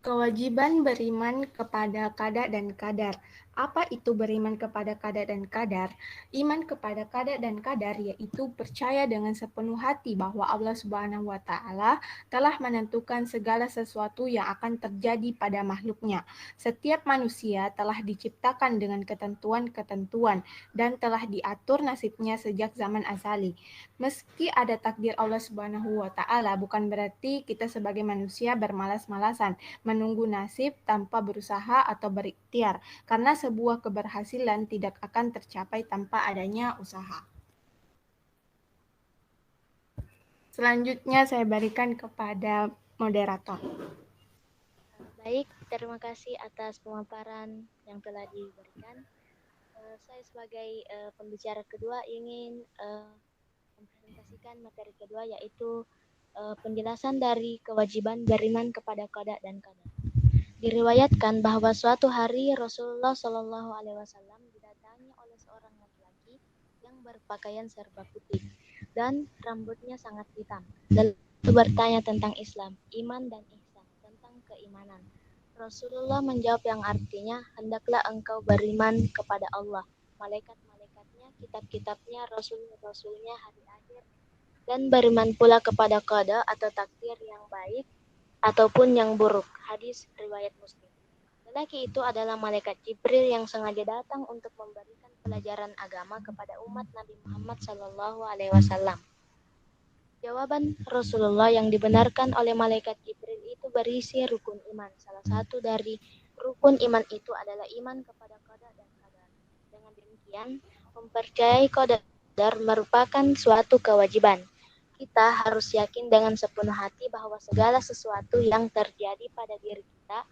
Kewajiban beriman kepada qada dan qadar. Apa itu beriman kepada qada dan qadar? Iman kepada qada dan qadar yaitu percaya dengan sepenuh hati bahwa Allah Subhanahu wa taala telah menentukan segala sesuatu yang akan terjadi pada makhluknya. Setiap manusia telah diciptakan dengan ketentuan-ketentuan dan telah diatur nasibnya sejak zaman azali. Meski ada takdir Allah Subhanahu wa taala, bukan berarti kita sebagai manusia bermalas-malasan menunggu nasib tanpa berusaha atau berikhtiar, karena sebuah keberhasilan tidak akan tercapai tanpa adanya usaha. Selanjutnya saya berikan kepada moderator. Baik, terima kasih atas pemaparan yang telah diberikan. Saya sebagai pembicara kedua ingin mempresentasikan materi kedua, yaitu penjelasan dari kewajiban beriman kepada qada dan qadar. Diriwayatkan bahwa suatu hari Rasulullah Shallallahu Alaihi Wasallam didatangi oleh seorang laki-laki yang berpakaian serba putih dan rambutnya sangat hitam. Lalu bertanya tentang Islam, iman dan ihsan, tentang keimanan. Rasulullah menjawab yang artinya, hendaklah engkau beriman kepada Allah, malaikat-malaikatnya, kitab-kitabnya, rasul-rasulnya, hari akhir, dan beriman pula kepada qada atau takdir yang baik ataupun yang buruk. Hadis riwayat Muslim. Lelaki itu adalah malaikat Jibril yang sengaja datang untuk memberikan pelajaran agama kepada umat Nabi Muhammad SAW. Jawaban Rasulullah yang dibenarkan oleh malaikat Jibril itu berisi rukun iman. Salah satu dari rukun iman itu adalah iman kepada qada dan qadar. Dengan demikian, mempercayai qada merupakan suatu kewajiban. Kita harus yakin dengan sepenuh hati bahwa segala sesuatu yang terjadi pada diri kita,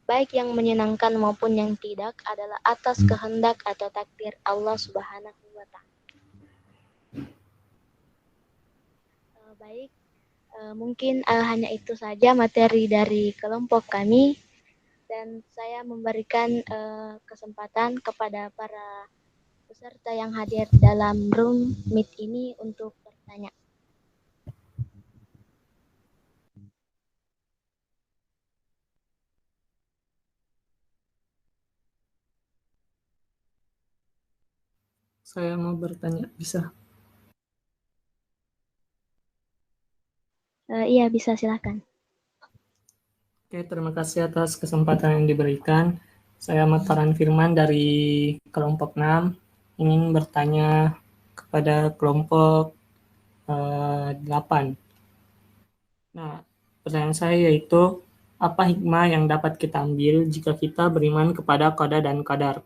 baik yang menyenangkan maupun yang tidak, adalah atas kehendak atau takdir Allah Subhanahu wa Ta'ala. Baik, mungkin hanya itu saja materi dari kelompok kami, dan saya memberikan kesempatan kepada para peserta yang hadir dalam room meet ini untuk bertanya. Saya mau bertanya, bisa? Iya, bisa, silakan. Oke, terima kasih atas kesempatan yang diberikan. Saya Mataran Firman dari kelompok 6 ingin bertanya kepada kelompok 8. Nah, pertanyaan saya yaitu, apa hikmah yang dapat kita ambil jika kita beriman kepada qada dan qadar?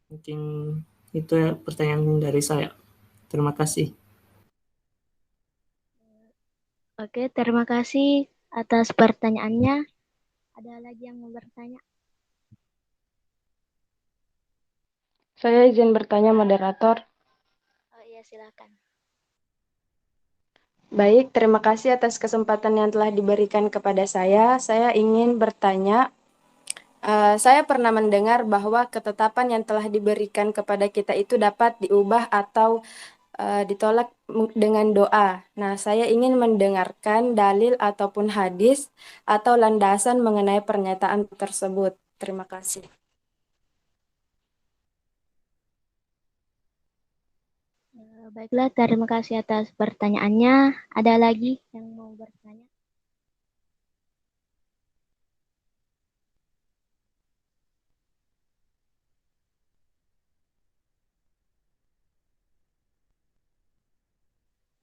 Mungkin itu ya pertanyaan dari saya. Terima kasih. Oke, terima kasih atas pertanyaannya. Ada lagi yang mau bertanya? Saya izin bertanya, moderator. Oh iya, silakan. Baik, terima kasih atas kesempatan yang telah diberikan kepada saya. Saya ingin bertanya, saya pernah mendengar bahwa ketetapan yang telah diberikan kepada kita itu dapat diubah atau ditolak dengan doa. Nah, saya ingin mendengarkan dalil ataupun hadis atau landasan mengenai pernyataan tersebut. Terima kasih. Baiklah, terima kasih atas pertanyaannya. Ada lagi yang mau bertanya?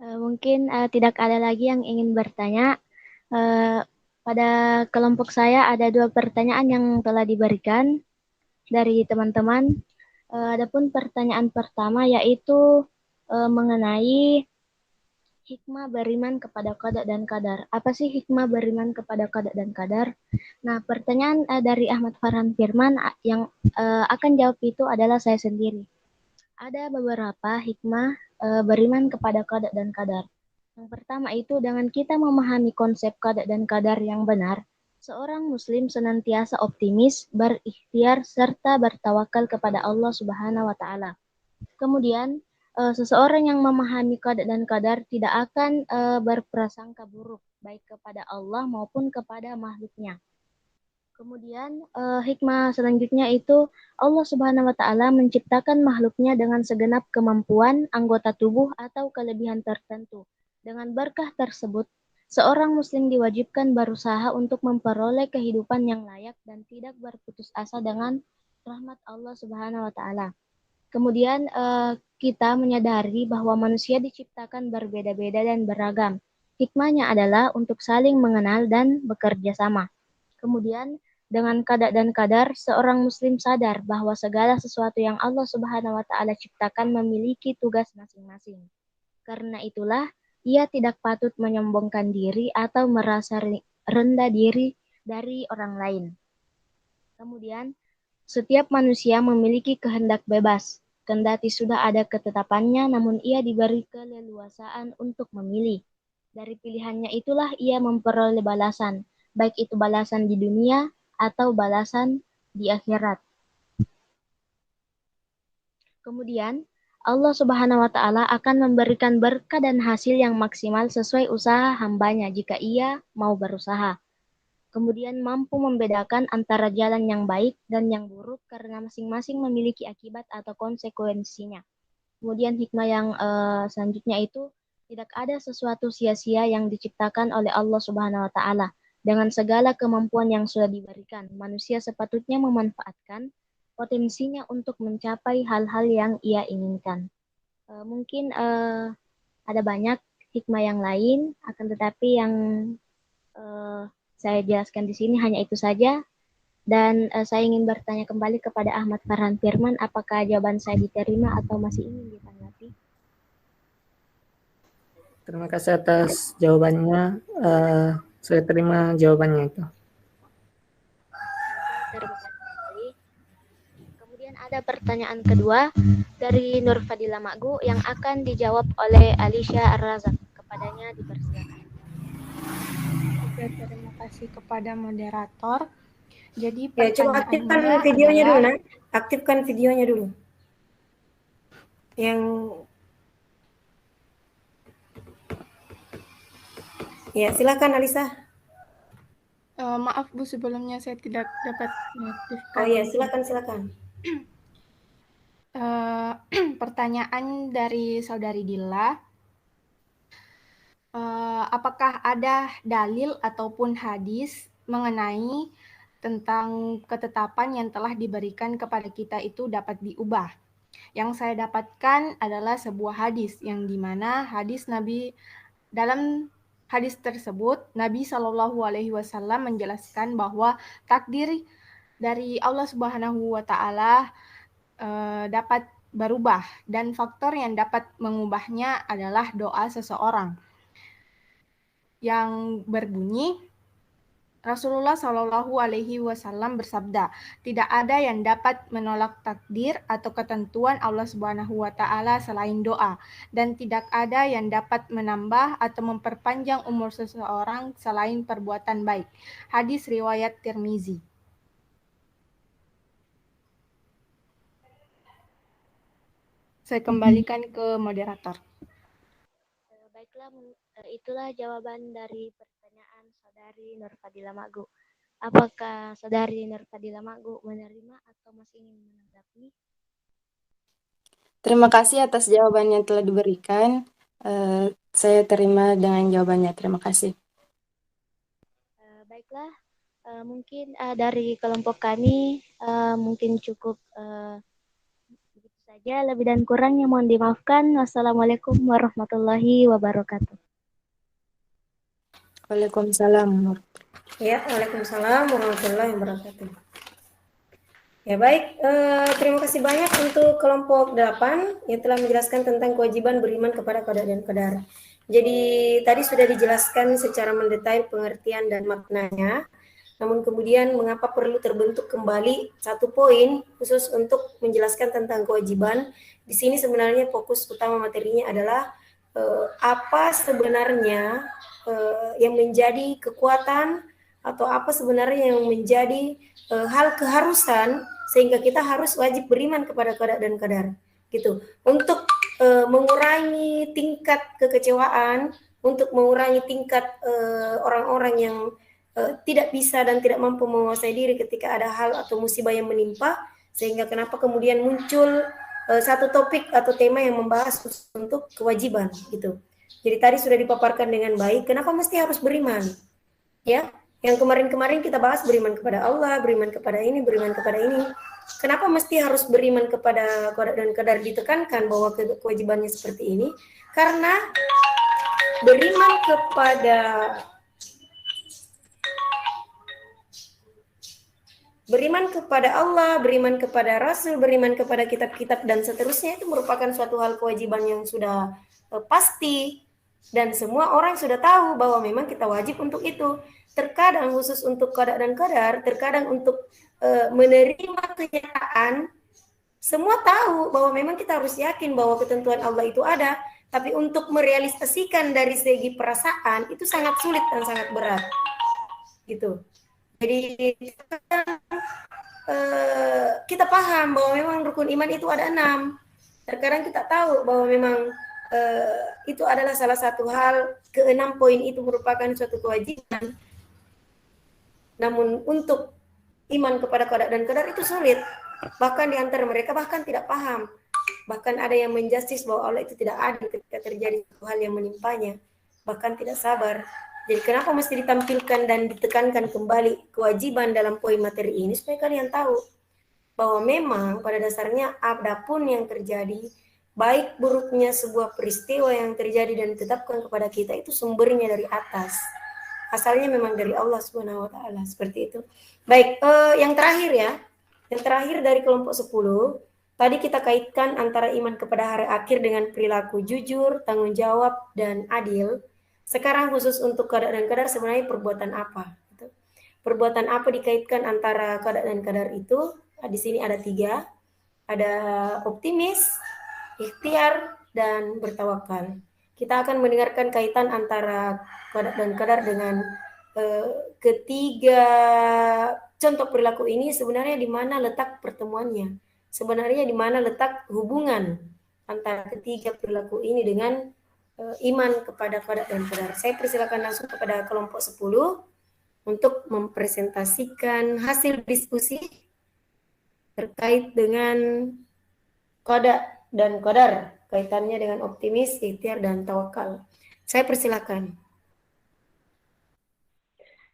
Mungkin tidak ada lagi yang ingin bertanya. Pada kelompok saya ada 2 pertanyaan yang telah diberikan dari teman-teman. Adapun pertanyaan pertama yaitu mengenai hikmah beriman kepada qada dan qadar. Apa sih hikmah beriman kepada qada dan qadar? Nah, pertanyaan dari Ahmad Farhan Firman yang akan jawab itu adalah saya sendiri. Ada beberapa hikmah beriman kepada qada dan qadar. Yang pertama itu dengan kita memahami konsep qada dan qadar yang benar, seorang muslim senantiasa optimis, berikhtiar, serta bertawakal kepada Allah Subhanahu wa Ta'ala. Kemudian, seseorang yang memahami qada dan qadar tidak akan berprasangka buruk, baik kepada Allah maupun kepada makhluknya. Kemudian hikmah selanjutnya itu Allah Subhanahu wa Ta'ala menciptakan makhluknya dengan segenap kemampuan, anggota tubuh atau kelebihan tertentu. Dengan berkah tersebut, seorang muslim diwajibkan berusaha untuk memperoleh kehidupan yang layak dan tidak berputus asa dengan rahmat Allah Subhanahu wa Ta'ala. Kemudian kita menyadari bahwa manusia diciptakan berbeda-beda dan beragam. Hikmahnya adalah untuk saling mengenal dan bekerja sama. Kemudian dengan qada dan qadar, seorang muslim sadar bahwa segala sesuatu yang Allah Subhanahu wa Ta'ala ciptakan memiliki tugas masing-masing. Karena itulah, ia tidak patut menyombongkan diri atau merasa rendah diri dari orang lain. Kemudian, setiap manusia memiliki kehendak bebas. Kendati sudah ada ketetapannya, namun ia diberi keleluasaan untuk memilih. Dari pilihannya itulah ia memperoleh balasan. baik itu balasan di dunia atau balasan di akhirat. Kemudian, Allah Subhanahu wa Ta'ala akan memberikan berkah dan hasil yang maksimal sesuai usaha hambanya jika ia mau berusaha. Kemudian mampu membedakan antara jalan yang baik dan yang buruk karena masing-masing memiliki akibat atau konsekuensinya. Kemudian hikmah yang selanjutnya itu tidak ada sesuatu sia-sia yang diciptakan oleh Allah Subhanahu wa Ta'ala. Dengan segala kemampuan yang sudah diberikan, manusia sepatutnya memanfaatkan potensinya untuk mencapai hal-hal yang ia inginkan. Mungkin ada banyak hikmah yang lain, akan tetapi yang saya jelaskan di sini hanya itu saja. Dan saya ingin bertanya kembali kepada Ahmad Farhan Firman, apakah jawaban saya diterima atau masih ingin ditanggapi? Terima kasih atas jawabannya. Saya terima jawabannya itu. Terima kasih sekali. Kemudian ada pertanyaan kedua dari Nur Fadila Makgu yang akan dijawab oleh Alisha Ar-Razak. Kepadanya dipersilakan. Oke, terima kasih kepada moderator. Jadi Ya, coba aktifkan pertanyaannya videonya dulu, adalah, Nak. Aktifkan videonya dulu. Yang ya, silakan Alisa. maaf Bu, sebelumnya saya tidak dapat mengaktifkan. Oh iya, silakan. Pertanyaan dari Saudari Dilla, apakah ada dalil ataupun hadis mengenai tentang ketetapan yang telah diberikan kepada kita itu dapat diubah? Yang saya dapatkan adalah sebuah hadis yang dimana dalam hadis tersebut Nabi Shallallahu Alaihi Wasallam menjelaskan bahwa takdir dari Allah Subhanahu Wa Taala dapat berubah dan faktor yang dapat mengubahnya adalah doa seseorang yang berbunyi, Rasulullah Shallallahu Alaihi Wasallam bersabda, tidak ada yang dapat menolak takdir atau ketentuan Allah Subhanahu Wa Taala selain doa, dan tidak ada yang dapat menambah atau memperpanjang umur seseorang selain perbuatan baik. Hadis riwayat Tirmizi. Saya kembalikan ke moderator. Baiklah, itulah jawaban dari pertanyaan Saudari Nur Fadila Makgu. Apakah Saudari Nur Fadila Makgu menerima atau masih ingin menanggapi? Terima kasih atas jawaban yang telah diberikan. Saya terima dengan jawabannya. Terima kasih. Baiklah, mungkin dari kelompok kami mungkin cukup begitu saja. Lebih dan kurangnya mohon dimaafkan. Wassalamualaikum warahmatullahi wabarakatuh. Waalaikumsalam. Ya, waalaikumsalam warahmatullahi wabarakatuh. Ya baik, terima kasih banyak untuk kelompok 8 yang telah menjelaskan tentang kewajiban beriman kepada qada dan qadar. Jadi tadi sudah dijelaskan secara mendetail pengertian dan maknanya. Namun kemudian mengapa perlu terbentuk kembali satu poin khusus untuk menjelaskan tentang kewajiban. Di sini sebenarnya fokus utama materinya adalah apa sebenarnya yang menjadi kekuatan atau apa sebenarnya yang menjadi hal keharusan sehingga kita harus wajib beriman kepada qada dan qadar gitu, untuk mengurangi tingkat kekecewaan, untuk mengurangi tingkat orang-orang yang tidak bisa dan tidak mampu menguasai diri ketika ada hal atau musibah yang menimpa, sehingga kenapa kemudian muncul satu topik atau tema yang membahas untuk kewajiban gitu. Jadi tadi sudah dipaparkan dengan baik kenapa mesti harus beriman, ya. Yang kemarin-kemarin kita bahas beriman kepada Allah, beriman kepada ini, beriman kepada ini. Kenapa mesti harus beriman kepada qada dan qadar ditekankan bahwa kewajibannya seperti ini? Karena beriman kepada Allah, beriman kepada Rasul, beriman kepada kitab-kitab dan seterusnya itu merupakan suatu hal kewajiban yang sudah pasti dan semua orang sudah tahu bahwa memang kita wajib untuk itu. Terkadang khusus untuk qada dan qadar, terkadang untuk menerima kenyataan, semua tahu bahwa memang kita harus yakin bahwa ketentuan Allah itu ada, tapi untuk merealisasikan dari segi perasaan itu sangat sulit dan sangat berat. gitu. Jadi kita paham bahwa memang rukun iman itu ada 6. Terkadang kita tahu bahwa memang itu adalah salah satu hal, ke-6 poin itu merupakan suatu kewajiban. Namun untuk iman kepada qada dan qadar itu sulit. Bahkan di antara mereka bahkan tidak paham. Bahkan ada yang menjustis bahwa Allah itu tidak adil ketika terjadi hal yang menimpanya. Bahkan tidak sabar. Jadi kenapa mesti ditampilkan dan ditekankan kembali kewajiban dalam poin materi ini supaya kalian tahu bahwa memang pada dasarnya apapun yang terjadi, baik buruknya sebuah peristiwa yang terjadi dan ditetapkan kepada kita itu sumbernya dari atas. Asalnya memang dari Allah Subhanahu wa taala, seperti itu. Baik, yang terakhir ya. Yang terakhir dari kelompok 10, tadi kita kaitkan antara iman kepada hari akhir dengan perilaku jujur, tanggung jawab dan adil. Sekarang khusus untuk qada dan qadar sebenarnya perbuatan apa? Perbuatan apa dikaitkan antara qada dan qadar itu? Di sini ada 3. Ada optimis, ikhtiar, dan bertawakal. Kita akan mendengarkan kaitan antara qada dan qadar dengan ketiga contoh perilaku ini sebenarnya di mana letak pertemuannya. Sebenarnya di mana letak hubungan antara ketiga perilaku ini dengan iman kepada qada dan qadar. Saya persilakan langsung kepada kelompok 10 untuk mempresentasikan hasil diskusi terkait dengan qada dan qadar, kaitannya dengan optimis, ikhtiar, dan tawakal. Saya persilakan.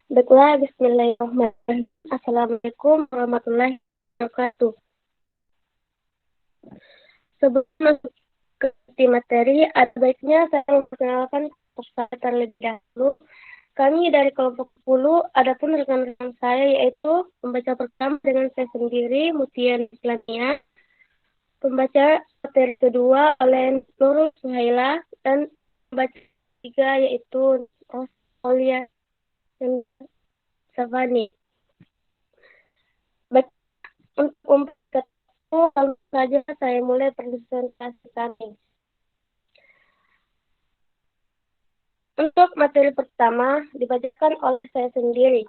Baiklah, bismillahirrahmanirrahim. Assalamualaikum warahmatullahi wabarakatuh. Sebelum masuk ke materi, ada baiknya saya memperkenalkan saya terlebih dahulu. Kami dari kelompok 10, adapun rekan-rekan saya yaitu pembaca pertama dengan saya sendiri, Mutia Islamia, pembaca materi kedua oleh Nurul Suhaila, dan pembaca ketiga yaitu Aulia dan Savani. Baik, untuk langsung saja saya mulai presentasi kami. Untuk materi pertama dibacakan oleh saya sendiri.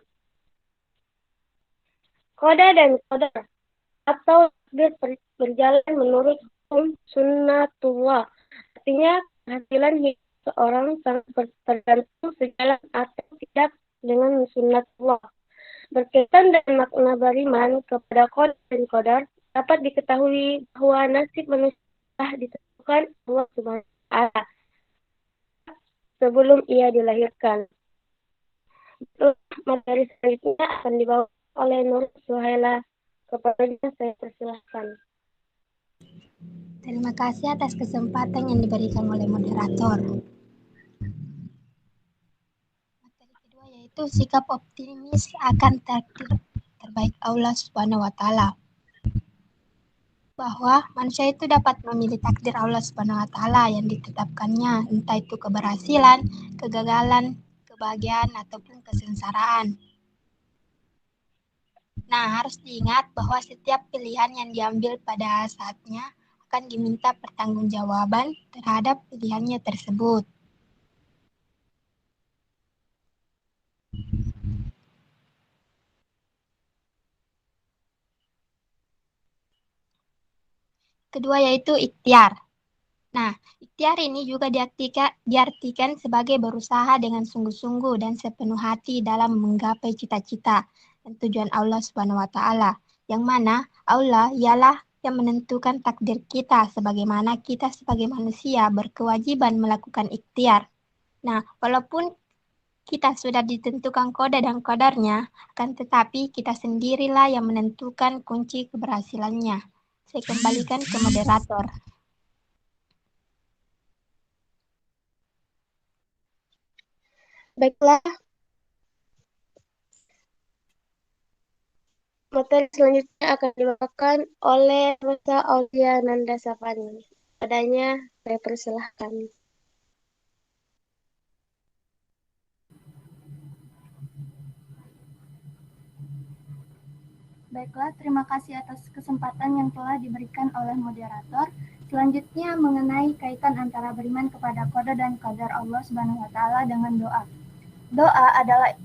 Qada dan qadar atau berjalan menurut hukum sunnatullah. Artinya kehasilan hidup seorang sangat tergantung sejalan atau tidak dengan sunnatullah. Berkaitan dengan makna beriman kepada qada dan qadar, dapat diketahui bahwa nasib manusia telah ditentukan Allah Subhanahu wa taala sebelum ia dilahirkan. Materi selanjutnya akan dibawa oleh Nur Suhaila. Kepadanya saya persilahkan. Terima kasih atas kesempatan yang diberikan oleh moderator. Materi kedua yaitu sikap optimis akan takdir terbaik Allah Subhanahu wa taala. Bahwa manusia itu dapat memilih takdir Allah Subhanahu wa taala yang ditetapkannya, entah itu keberhasilan, kegagalan, kebahagiaan ataupun kesengsaraan. Nah, harus diingat bahwa setiap pilihan yang diambil pada saatnya akan diminta pertanggungjawaban terhadap pilihannya tersebut. Kedua yaitu ikhtiar. Nah, ikhtiar ini juga diartikan sebagai berusaha dengan sungguh-sungguh dan sepenuh hati dalam menggapai cita-cita dan tujuan Allah Subhanahu wa taala, yang mana Allah ialah yang menentukan takdir kita, sebagaimana kita sebagai manusia berkewajiban melakukan ikhtiar. Nah, walaupun kita sudah ditentukan qada dan qadarnya, akan tetapi kita sendirilah yang menentukan kunci keberhasilannya. Saya kembalikan ke moderator. Baiklah, materi selanjutnya akan dibawakan oleh Rosa Aulia Nanda Savani. Padanya saya persilahkan. Baiklah, terima kasih atas kesempatan yang telah diberikan oleh moderator. Selanjutnya mengenai kaitan antara beriman kepada qada dan qadar Allah Subhanahu wa taala dengan doa. Doa adalah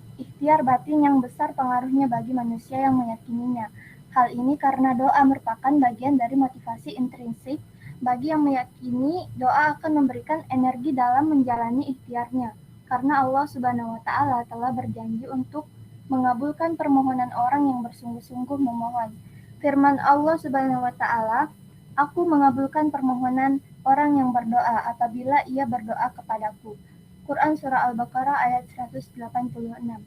ikhtiar batin yang besar pengaruhnya bagi manusia yang meyakininya. Hal ini karena doa merupakan bagian dari motivasi intrinsik bagi yang meyakini doa akan memberikan energi dalam menjalani ikhtiarnya. Karena Allah Subhanahu wa Ta'ala telah berjanji untuk mengabulkan permohonan orang yang bersungguh-sungguh memohon. Firman Allah Subhanahu wa Ta'ala, "Aku mengabulkan permohonan orang yang berdoa apabila ia berdoa kepadaku." Quran Surah Al-Baqarah ayat 186.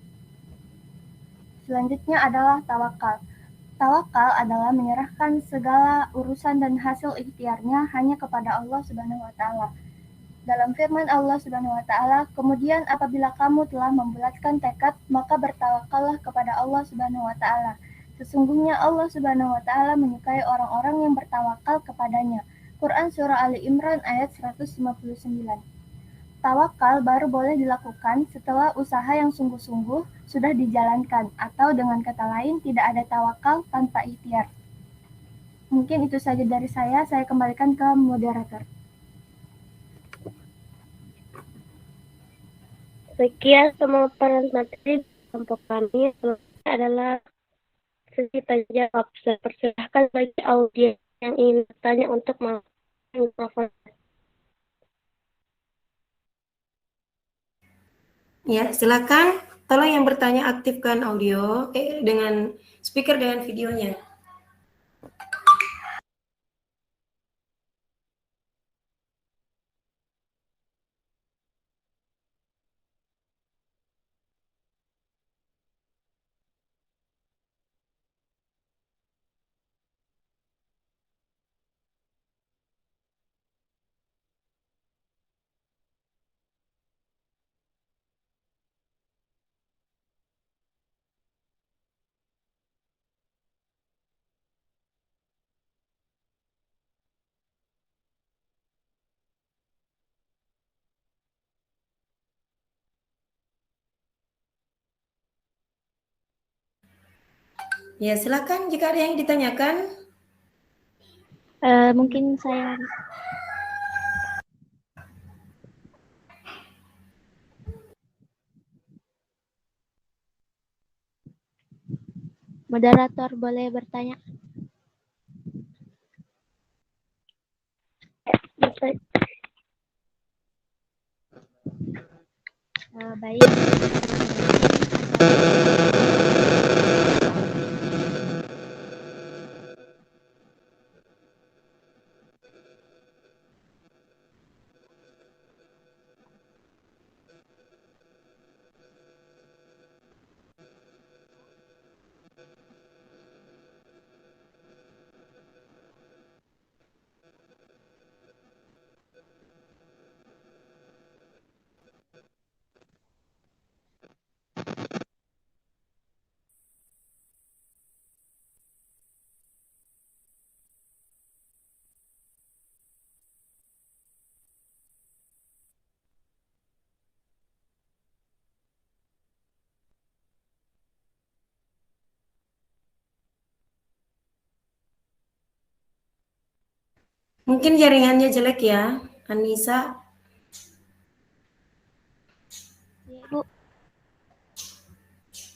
Selanjutnya adalah tawakal. Tawakal adalah menyerahkan segala urusan dan hasil ikhtiarnya hanya kepada Allah Subhanahu wa Ta'ala. Dalam firman Allah Subhanahu wa Ta'ala, "Kemudian apabila kamu telah membulatkan tekad, maka bertawakallah kepada Allah Subhanahu wa Ta'ala. Sesungguhnya Allah Subhanahu wa Ta'ala menyukai orang-orang yang bertawakal kepadanya." Quran Surah Ali Imran ayat 159. Tawakal baru boleh dilakukan setelah usaha yang sungguh-sungguh sudah dijalankan, atau dengan kata lain tidak ada tawakal tanpa ikhtiar. Mungkin itu saja dari saya kembalikan ke moderator. Sekian pemaparan materi kelompok kami. Selanjutnya adalah sesi tanya jawab. Saya persilahkan bagi audiens yang ingin bertanya untuk mengaktifkan mikrofon. Ya, silakan. Tolong yang bertanya aktifkan audio dengan speaker dengan videonya. Ya, silakan jika ada yang ditanyakan. Mungkin saya moderator boleh bertanya. Baik. Mungkin jaringannya jelek ya, Anissa. Ya, Ibu.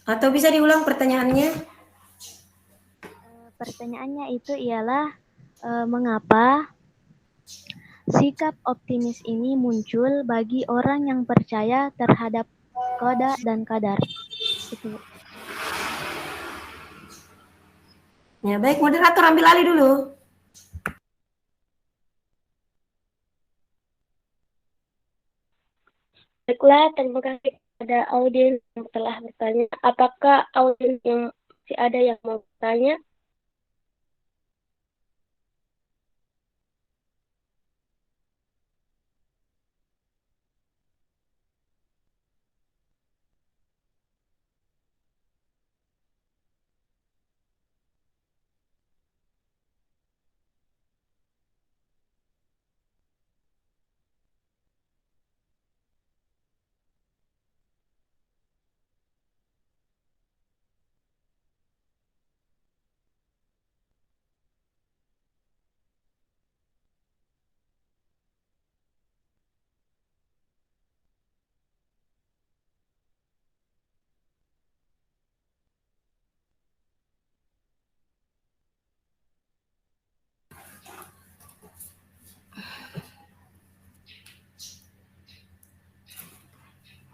Atau bisa diulang pertanyaannya? Pertanyaannya itu ialah mengapa sikap optimis ini muncul bagi orang yang percaya terhadap qada dan qadar. Itu. Ya, baik, moderator ambil alih dulu. Baiklah, terima kasih kepada audiens yang telah bertanya. Apakah audiens yang masih ada yang mau bertanya?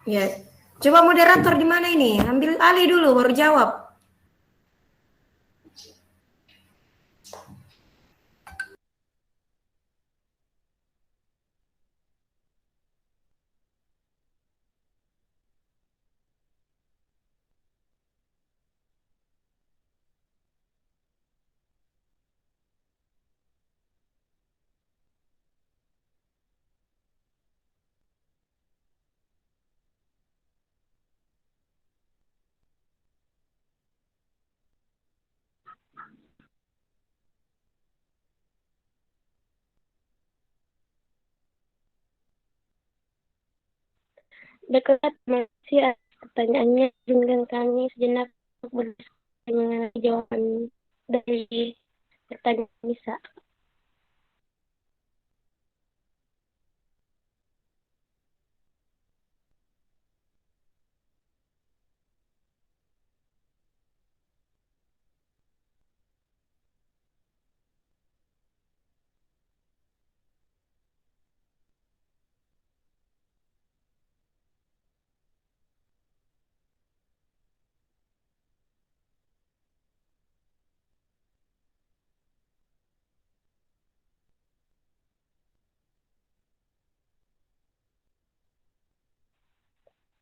Ya. Coba moderator di mana ini? Ambil alih dulu baru jawab. Baiklah, terima kasih atas pertanyaannya. Izinkan kami sejenak untuk berdiskusi mengenai jawaban dari pertanyaan Nisa.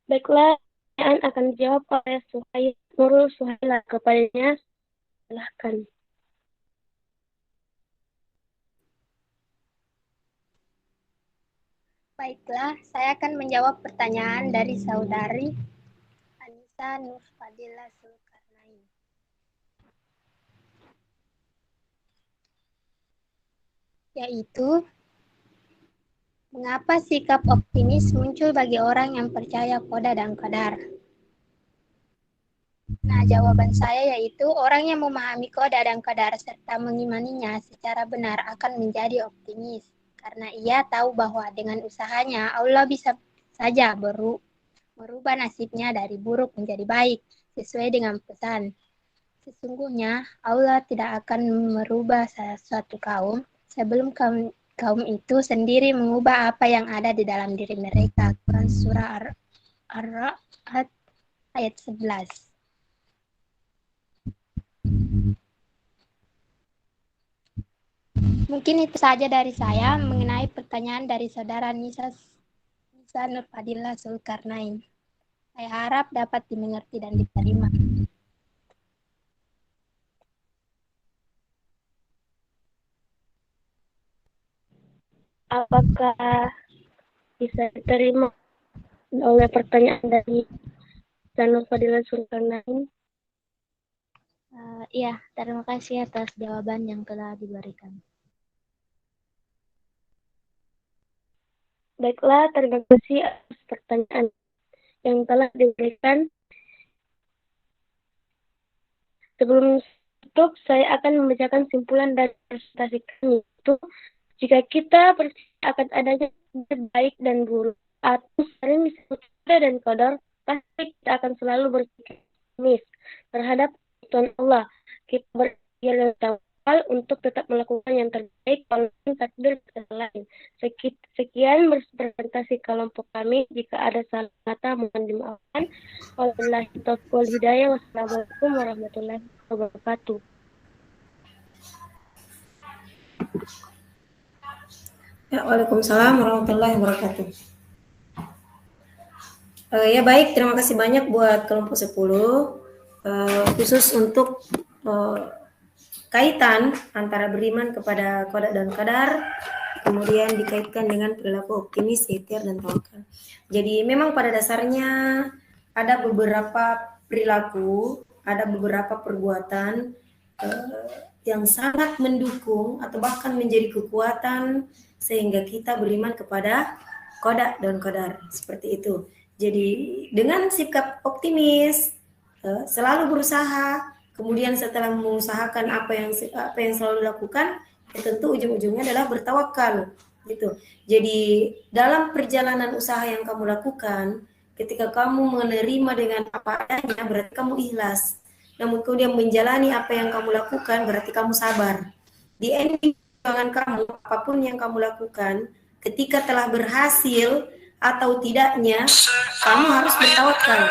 Baiklah, pertanyaan akan dijawab oleh Nurul Suhaila. Kepadanya, silahkan. Baiklah, saya akan menjawab pertanyaan dari saudari Anissa Nurfadila Zulkarnain. Yaitu, mengapa sikap optimis muncul bagi orang yang percaya qada dan qadar? Nah, jawaban saya yaitu orang yang memahami qada dan qadar serta mengimaninya secara benar akan menjadi optimis. Karena ia tahu bahwa dengan usahanya Allah bisa saja merubah nasibnya dari buruk menjadi baik sesuai dengan pesan. Sesungguhnya Allah tidak akan merubah suatu kaum sebelum kaum itu sendiri mengubah apa yang ada di dalam diri mereka. Quran Surah Ar-Ra'd ayat 11. Mungkin itu saja dari saya mengenai pertanyaan dari saudara Nisa Nurfadila Zulkarnain. Saya harap dapat dimengerti dan diterima. Apakah bisa diterima oleh pertanyaan dari Nurfadila Zulkarnain? Iya, terima kasih atas jawaban yang telah diberikan. Baiklah, terima kasih atas pertanyaan yang telah diberikan. Sebelum tutup, saya akan membacakan simpulan dari presentasi kami. Itu, jika kita percaya akan adanya baik dan buruk, atau sering disebut qada dan qadar, pasti kita akan selalu berpikir optimis terhadap Tuhan Allah. Kita berikhtiar dan tawakal untuk tetap melakukan yang terbaik walaupun takdir kita lain. Sekian presentasi kelompok kami. Jika ada salah kata mohon dimaafkan. Wabillahi taufiq wal hidayah. Wassalamualaikum warahmatullahi wabarakatuh. Ya, Waalaikumsalam warahmatullahi wabarakatuh. Ya baik, terima kasih banyak buat kelompok 10. Khusus untuk kaitan antara beriman kepada qada dan qadar, kemudian dikaitkan dengan perilaku optimis, ikhtiar, dan tawakal. Jadi memang pada dasarnya ada beberapa perilaku, ada beberapa perbuatan yang sangat mendukung atau bahkan menjadi kekuatan sehingga kita beriman kepada qada dan qadar, seperti itu. Jadi dengan sikap optimis, selalu berusaha, kemudian setelah mengusahakan apa yang selalu dilakukan, ya tentu ujung-ujungnya adalah bertawakal, gitu. Jadi dalam perjalanan usaha yang kamu lakukan, ketika kamu menerima dengan apa adanya, berarti kamu ikhlas. Namun kemudian menjalani apa yang kamu lakukan, berarti kamu sabar. Di ending perjuangan kamu, apapun yang kamu lakukan, ketika telah berhasil atau tidaknya, kamu harus bertawakal.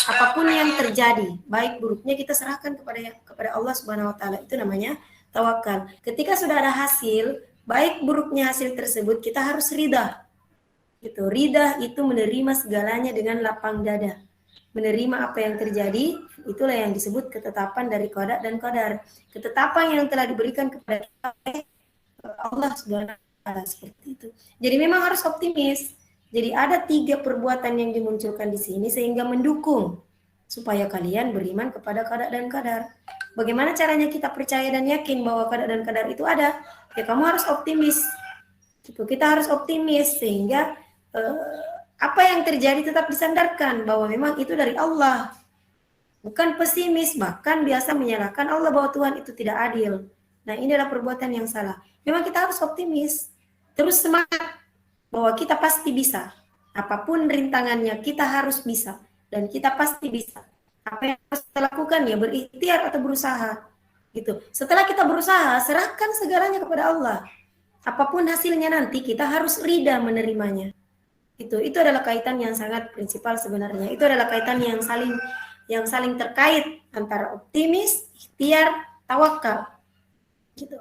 Apapun yang terjadi, baik buruknya kita serahkan kepada Allah Subhanahu wa taala. Itu namanya tawakal. Ketika sudah ada hasil, baik buruknya hasil tersebut, kita harus ridha. Gitu. Ridha itu menerima segalanya dengan lapang dada. Menerima apa yang terjadi, itulah yang disebut ketetapan dari qada dan qadar. Ketetapan yang telah diberikan kepada kita oleh Allah Subhanahu wa taala, seperti itu. Jadi memang harus optimis. Jadi ada 3 perbuatan yang dimunculkan di sini sehingga mendukung supaya kalian beriman kepada qada dan qadar. Bagaimana caranya kita percaya dan yakin bahwa qada dan qadar itu ada? Ya kamu harus optimis. Gitu. Kita harus optimis sehingga apa yang terjadi tetap disandarkan bahwa memang itu dari Allah. Bukan pesimis, bahkan biasa menyalahkan Allah bahwa Tuhan itu tidak adil. Nah, ini adalah perbuatan yang salah. Memang kita harus optimis. Terus semangat bahwa kita pasti bisa. Apapun rintangannya, kita harus bisa. Dan kita pasti bisa. Apa yang harus kita lakukan ya berikhtiar atau berusaha. Gitu. Setelah kita berusaha, serahkan segalanya kepada Allah. Apapun hasilnya nanti, kita harus ridha menerimanya. Itu adalah kaitan yang sangat prinsipal sebenarnya. Itu adalah kaitan yang saling terkait antara optimis, ikhtiar, tawakal. Gitu.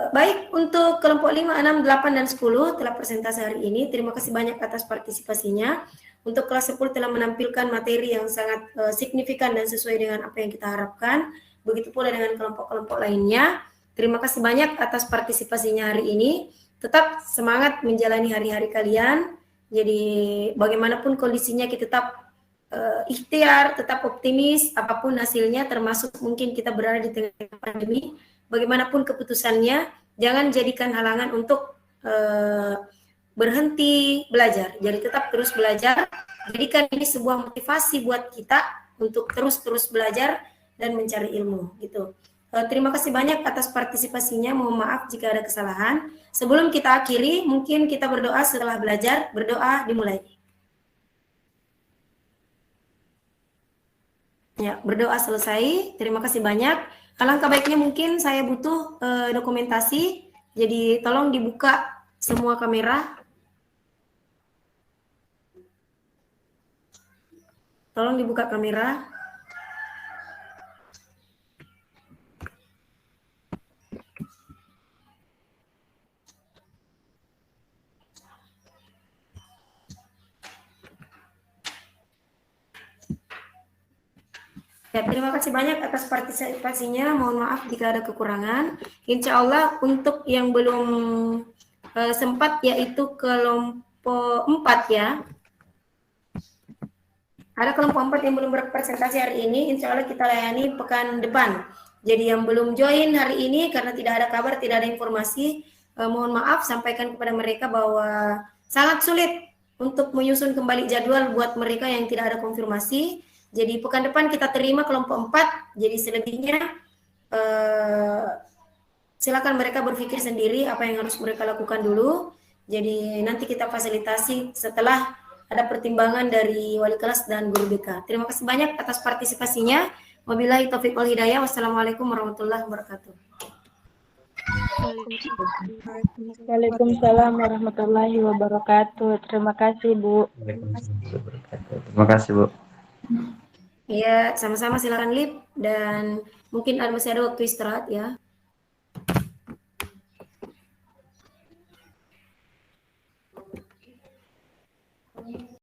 Baik, untuk kelompok 5, 6, 8, dan 10 telah presentasi hari ini. Terima kasih banyak atas partisipasinya. Untuk kelas 10 telah menampilkan materi yang sangat signifikan dan sesuai dengan apa yang kita harapkan. Begitu pula dengan kelompok-kelompok lainnya. Terima kasih banyak atas partisipasinya hari ini. Tetap semangat menjalani hari-hari kalian. Jadi bagaimanapun kondisinya kita tetap ikhtiar, tetap optimis, apapun hasilnya, termasuk mungkin kita berada di tengah pandemi. Bagaimanapun keputusannya, jangan jadikan halangan untuk berhenti belajar. Jadi tetap terus belajar. Jadikan ini sebuah motivasi buat kita untuk terus belajar dan mencari ilmu. Gitu. Terima kasih banyak atas partisipasinya. Mohon maaf jika ada kesalahan. Sebelum kita akhiri, mungkin kita berdoa setelah belajar. Berdoa dimulai. Ya, berdoa selesai. Terima kasih banyak. Alangkah baiknya mungkin saya butuh dokumentasi. Jadi tolong dibuka semua kamera. Tolong dibuka kamera. Ya, terima kasih banyak atas partisipasinya. Mohon maaf jika ada kekurangan. Insya Allah untuk yang belum sempat yaitu kelompok 4 ya. Ada kelompok 4 yang belum berpresentasi hari ini. Insya Allah kita layani pekan depan. Jadi yang belum join hari ini karena tidak ada kabar, tidak ada informasi, mohon maaf, sampaikan kepada mereka bahwa sangat sulit untuk menyusun kembali jadwal buat mereka yang tidak ada konfirmasi. Jadi pekan depan kita terima kelompok 4, jadi selebihnya silakan mereka berpikir sendiri apa yang harus mereka lakukan dulu. Jadi nanti kita fasilitasi setelah ada pertimbangan dari wali kelas dan guru BK. Terima kasih banyak atas partisipasinya. Wabillahi taufiq wal hidayah. Wassalamualaikum warahmatullahi wabarakatuh. Waalaikumsalam warahmatullahi wabarakatuh. Terima kasih, Bu. Terima kasih, Bu. Ya, sama-sama, silakan Lip, dan mungkin masih ada waktu istirahat ya.